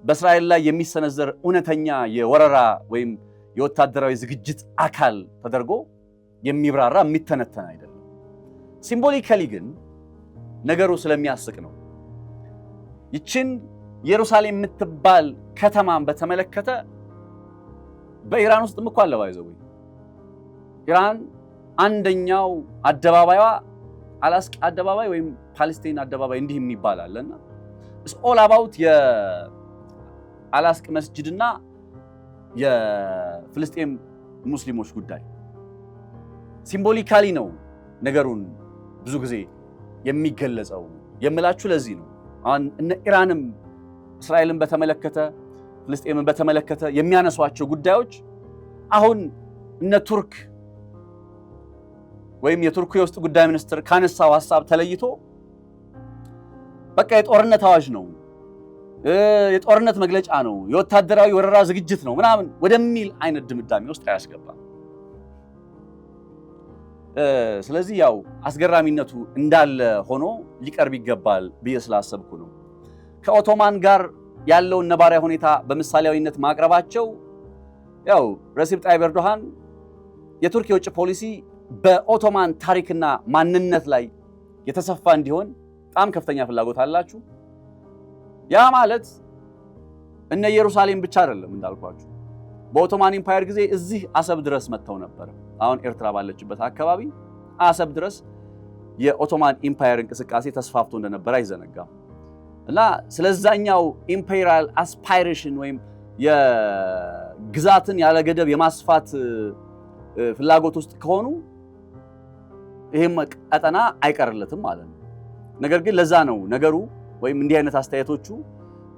A: በእስራኤል ላይ የሚሰነዘር እውነተኛ የወረራ ወይም የወታደራዊ ዝግጅት አካል ተደርጎ የሚብራራ የሚተነተን አይደለም። ሲምቦሊካሊ ግን ነገሩ ስለሚያስቅ ነው። ይችን ኢየሩሳሌም የምትባል ከተማን በተመለከተ በኢራን ውስጥ እኮ አለ ባይዘው ኢራን አንደኛው አደባባይዋ አላስቃ አደባባይ ወይም ፓለስቲን አደባባይ እንዲህ የሚባል አለና it's all about የአላስቅ መስጂድና የፍልስጤም ሙስሊሞች ጉዳይ ሲምቦሊካሊ ነው ነገሩን ብዙ ጊዜ የሚገለጸው የምላችሁ ለዚህ ነው። አሁን እነ ኢራንም እስራኤልን በተመለከተ ፍልስጤምን በተመለከተ የሚያነሷቸው ጉዳዮች አሁን እነ ቱርክ ወይም የቱርክ የውስጥ ጉዳይ ሚኒስትር ካነሳው ሐሳብ ተለይቶ በቃ የጦርነት አዋጅ ነው፣ የጦርነት መግለጫ ነው፣ የወታደራዊ ወረራ ዝግጅት ነው ምናምን ወደሚል አይነት ድምዳሜ ውስጥ አያስገባም። ስለዚህ ያው አስገራሚነቱ እንዳለ ሆኖ ሊቀርብ ይገባል ብዬ ስላሰብኩ ነው። ከኦቶማን ጋር ያለውን ነባራዊ ሁኔታ በምሳሌያዊነት ማቅረባቸው ያው ረሲብ ጣይብ ኤርዶሃን የቱርክ የውጭ ፖሊሲ በኦቶማን ታሪክና ማንነት ላይ የተሰፋ እንዲሆን በጣም ከፍተኛ ፍላጎት አላችሁ። ያ ማለት እነ ኢየሩሳሌም ብቻ አይደለም እንዳልኳችሁ በኦቶማን ኢምፓየር ጊዜ እዚህ አሰብ ድረስ መጥተው ነበር። አሁን ኤርትራ ባለችበት አካባቢ አሰብ ድረስ የኦቶማን ኢምፓየር እንቅስቃሴ ተስፋፍቶ እንደነበር አይዘነጋም። እና ስለዛኛው ኢምፔሪያል አስፓይሬሽን ወይም የግዛትን ያለ ገደብ የማስፋት ፍላጎት ውስጥ ከሆኑ ይሄም ቀጠና አይቀርለትም ማለት ነው። ነገር ግን ለዛ ነው ነገሩ ወይም እንዲህ አይነት አስተያየቶቹ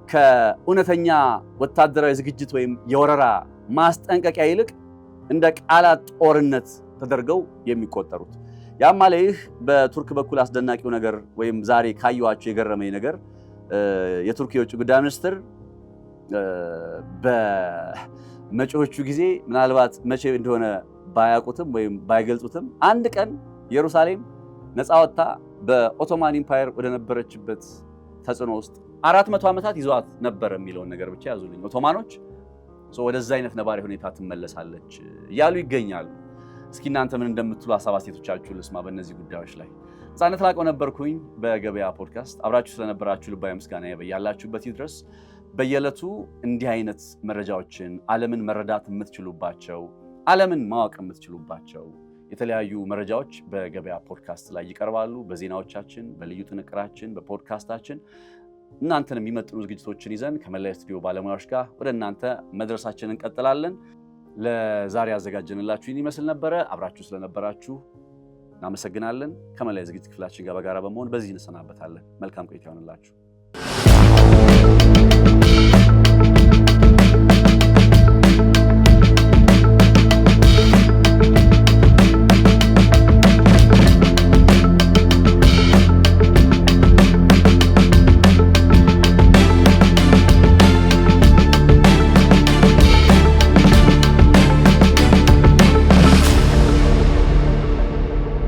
A: ከእውነተኛ ወታደራዊ ዝግጅት ወይም የወረራ ማስጠንቀቂያ ይልቅ እንደ ቃላት ጦርነት ተደርገው የሚቆጠሩት። ያም ማለት ይህ በቱርክ በኩል አስደናቂው ነገር ወይም ዛሬ ካየኋቸው የገረመኝ ነገር የቱርክ የውጭ ጉዳይ ሚኒስትር በመጪዎቹ ጊዜ ምናልባት መቼ እንደሆነ ባያውቁትም ወይም ባይገልጹትም አንድ ቀን ኢየሩሳሌም ነፃ ወጥታ በኦቶማን ኢምፓየር ወደ ነበረችበት ተጽዕኖ ውስጥ 400 ዓመታት ይዟት ነበር የሚለውን ነገር ብቻ ያዙልኝ። ኦቶማኖች ወደዛ አይነት ነባሪ ሁኔታ ትመለሳለች እያሉ ይገኛሉ። እስኪ እናንተ ምን እንደምትሉ ሀሳብ አስተያየቶቻችሁ ልስማ በእነዚህ ጉዳዮች ላይ። ነፃነት ላቀው ነበርኩኝ በገበያ ፖድካስት። አብራችሁ ስለነበራችሁ ልባዊ ምስጋና ያላችሁበት ይድረስ። በየዕለቱ እንዲህ አይነት መረጃዎችን ዓለምን መረዳት የምትችሉባቸው ዓለምን ማወቅ የምትችሉባቸው የተለያዩ መረጃዎች በገበያ ፖድካስት ላይ ይቀርባሉ። በዜናዎቻችን፣ በልዩ ጥንቅራችን፣ በፖድካስታችን እናንተን የሚመጥኑ ዝግጅቶችን ይዘን ከመላይ ስቱዲዮ ባለሙያዎች ጋር ወደ እናንተ መድረሳችንን እንቀጥላለን። ለዛሬ ያዘጋጀንላችሁ ይህን ይመስል ነበረ። አብራችሁ ስለነበራችሁ እናመሰግናለን። ከመላይ ዝግጅት ክፍላችን ጋር በጋራ በመሆን በዚህ እንሰናበታለን። መልካም ቆይታ ይሆንላችሁ።